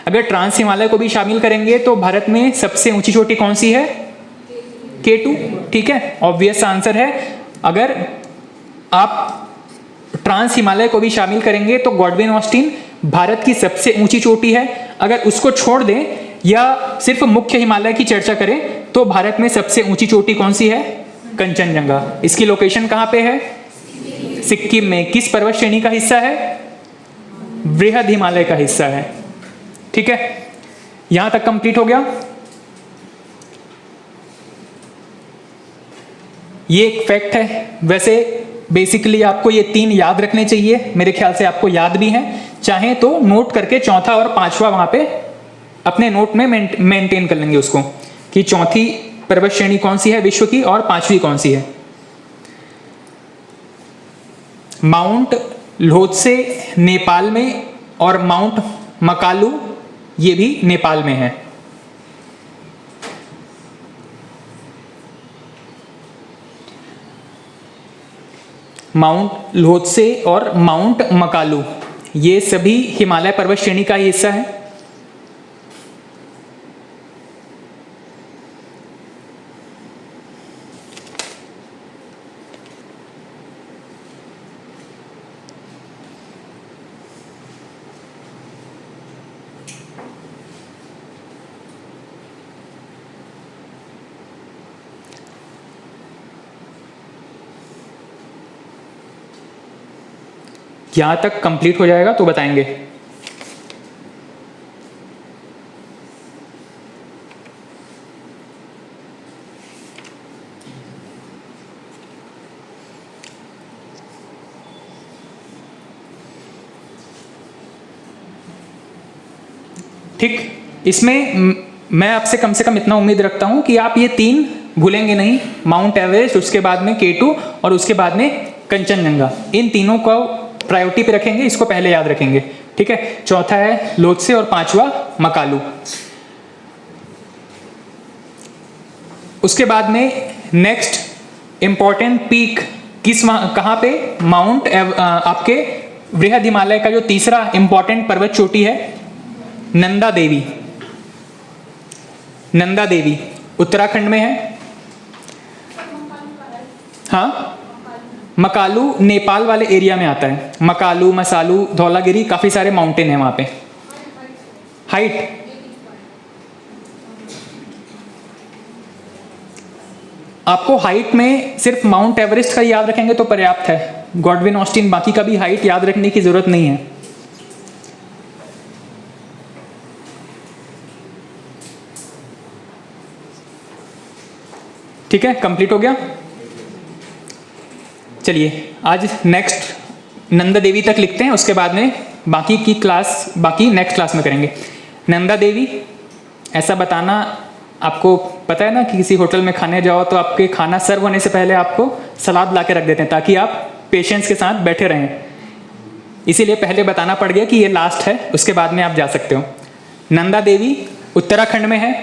अगर ट्रांस हिमालय को भी शामिल करेंगे तो भारत में सबसे ऊंची चोटी कौन सी है? K2। ठीक है, ऑब्वियस आंसर है। अगर आप ट्रांस हिमालय को भी शामिल करेंगे तो गॉडविन ऑस्टिन भारत की सबसे ऊंची चोटी है। अगर उसको छोड़ दें या सिर्फ मुख्य हिमालय की चर्चा करें तो भारत में सबसे ऊंची चोटी कौन सी है? कंचनजंगा। इसकी लोकेशन कहां पे है? सिक्किम में। किस पर्वत श्रेणी का हिस्सा है? वृहद हिमालय का हिस्सा है। ठीक है, यहां तक कंप्लीट हो गया। ये एक फैक्ट है। वैसे बेसिकली आपको ये 3 याद रखने चाहिए, मेरे ख्याल से आपको याद भी हैं। चाहे तो नोट करके चौथा और पांचवा वहां पे अपने नोट में मेंटेन कर लेंगे उसको, कि चौथी पर्वत श्रेणी कौन सी है विश्व की और पांचवी कौन सी है। माउंट लोत्से नेपाल में और माउंट मकालू ये भी नेपाल में है। माउंट लोत्से और माउंट मकालू ये सभी हिमालय पर्वत श्रेणी का ही हिस्सा है। यहाँ तक कंप्लीट हो जाएगा तो बताएंगे। ठीक, इसमें मैं आपसे कम से कम इतना उम्मीद रखता हूं कि आप ये 3 भूलेंगे नहीं, माउंट एवरेस्ट, उसके बाद में K2 और उसके बाद में कंचनजंगा। इन तीनों को प्रायोरिटी पे रखेंगे, इसको पहले याद रखेंगे। ठीक है, चौथा है लोत्से और 5वां मकालू। उसके बाद में नेक्स्ट इंपॉर्टेंट पीक कहाँ पे, आपके बृहद हिमालय का जो तीसरा इंपॉर्टेंट पर्वत चोटी है नंदा देवी। नंदा देवी उत्तराखंड में है। हाँ, मकालू नेपाल वाले एरिया में आता है। मकालू, मसालू, धौलागिरी, काफी सारे माउंटेन है वहां पे। हाइट आपको हाइट में सिर्फ माउंट एवरेस्ट का याद रखेंगे तो पर्याप्त है। गॉडविन ऑस्टिन, बाकी का भी हाइट याद रखने की जरूरत नहीं है। ठीक है, कंप्लीट हो गया। चलिए आज नेक्स्ट नंदा देवी तक लिखते हैं, उसके बाद में बाकी की क्लास नेक्स्ट क्लास में करेंगे। नंदा देवी, ऐसा बताना, आपको पता है ना कि किसी होटल में खाने जाओ तो आपके खाना सर्व होने से पहले आपको सलाद ला के रख देते हैं ताकि आप पेशेंस के साथ बैठे रहें। इसीलिए पहले बताना पड़ गया कि ये लास्ट है, उसके बाद में आप जा सकते हो। नंदा देवी उत्तराखंड में है।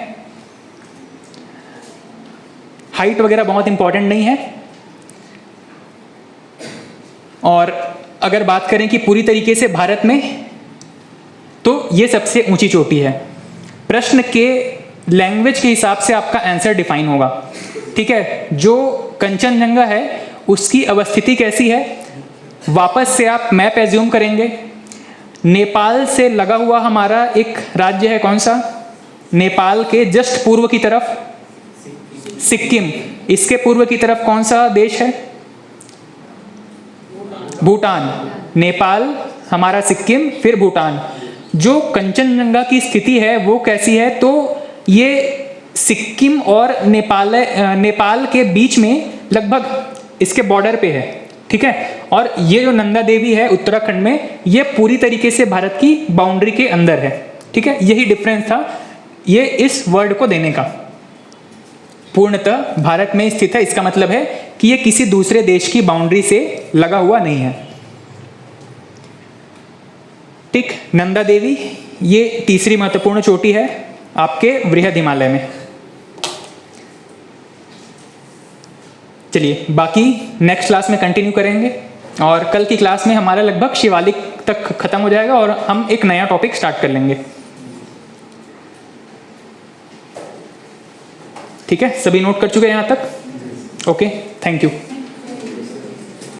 हाइट वगैरह बहुत इंपॉर्टेंट नहीं है। और अगर बात करें कि पूरी तरीके से भारत में, तो ये सबसे ऊंची चोटी है। प्रश्न के लैंग्वेज के हिसाब से आपका आंसर डिफाइन होगा। ठीक है, जो कंचनजंगा है उसकी अवस्थिति कैसी है, वापस से आप मैप एज्यूम करेंगे। नेपाल से लगा हुआ हमारा एक राज्य है, कौन सा, नेपाल के जस्ट पूर्व की तरफ सिक्किम। इसके पूर्व की तरफ कौन सा देश है, भूटान। नेपाल हमारा सिक्किम, फिर भूटान। जो कंचनजंगा की स्थिति है वो कैसी है, तो ये सिक्किम और नेपाल के बीच में लगभग इसके बॉर्डर पे है। ठीक है, और ये जो नंदा देवी है उत्तराखंड में, ये पूरी तरीके से भारत की बाउंड्री के अंदर है। ठीक है, यही डिफरेंस था ये इस वर्ड को देने का। पूर्णतः भारत में स्थित है, इसका मतलब है कि ये किसी दूसरे देश की बाउंड्री से लगा हुआ नहीं है। ठीक, नंदा देवी ये तीसरी महत्वपूर्ण चोटी है आपके बृहद हिमालय में। चलिए बाकी नेक्स्ट क्लास में कंटिन्यू करेंगे, और कल की क्लास में हमारा लगभग शिवालिक तक खत्म हो जाएगा और हम एक नया टॉपिक स्टार्ट कर लेंगे। ठीक है, सभी नोट कर चुके हैं यहाँ तक? Okay, thank you.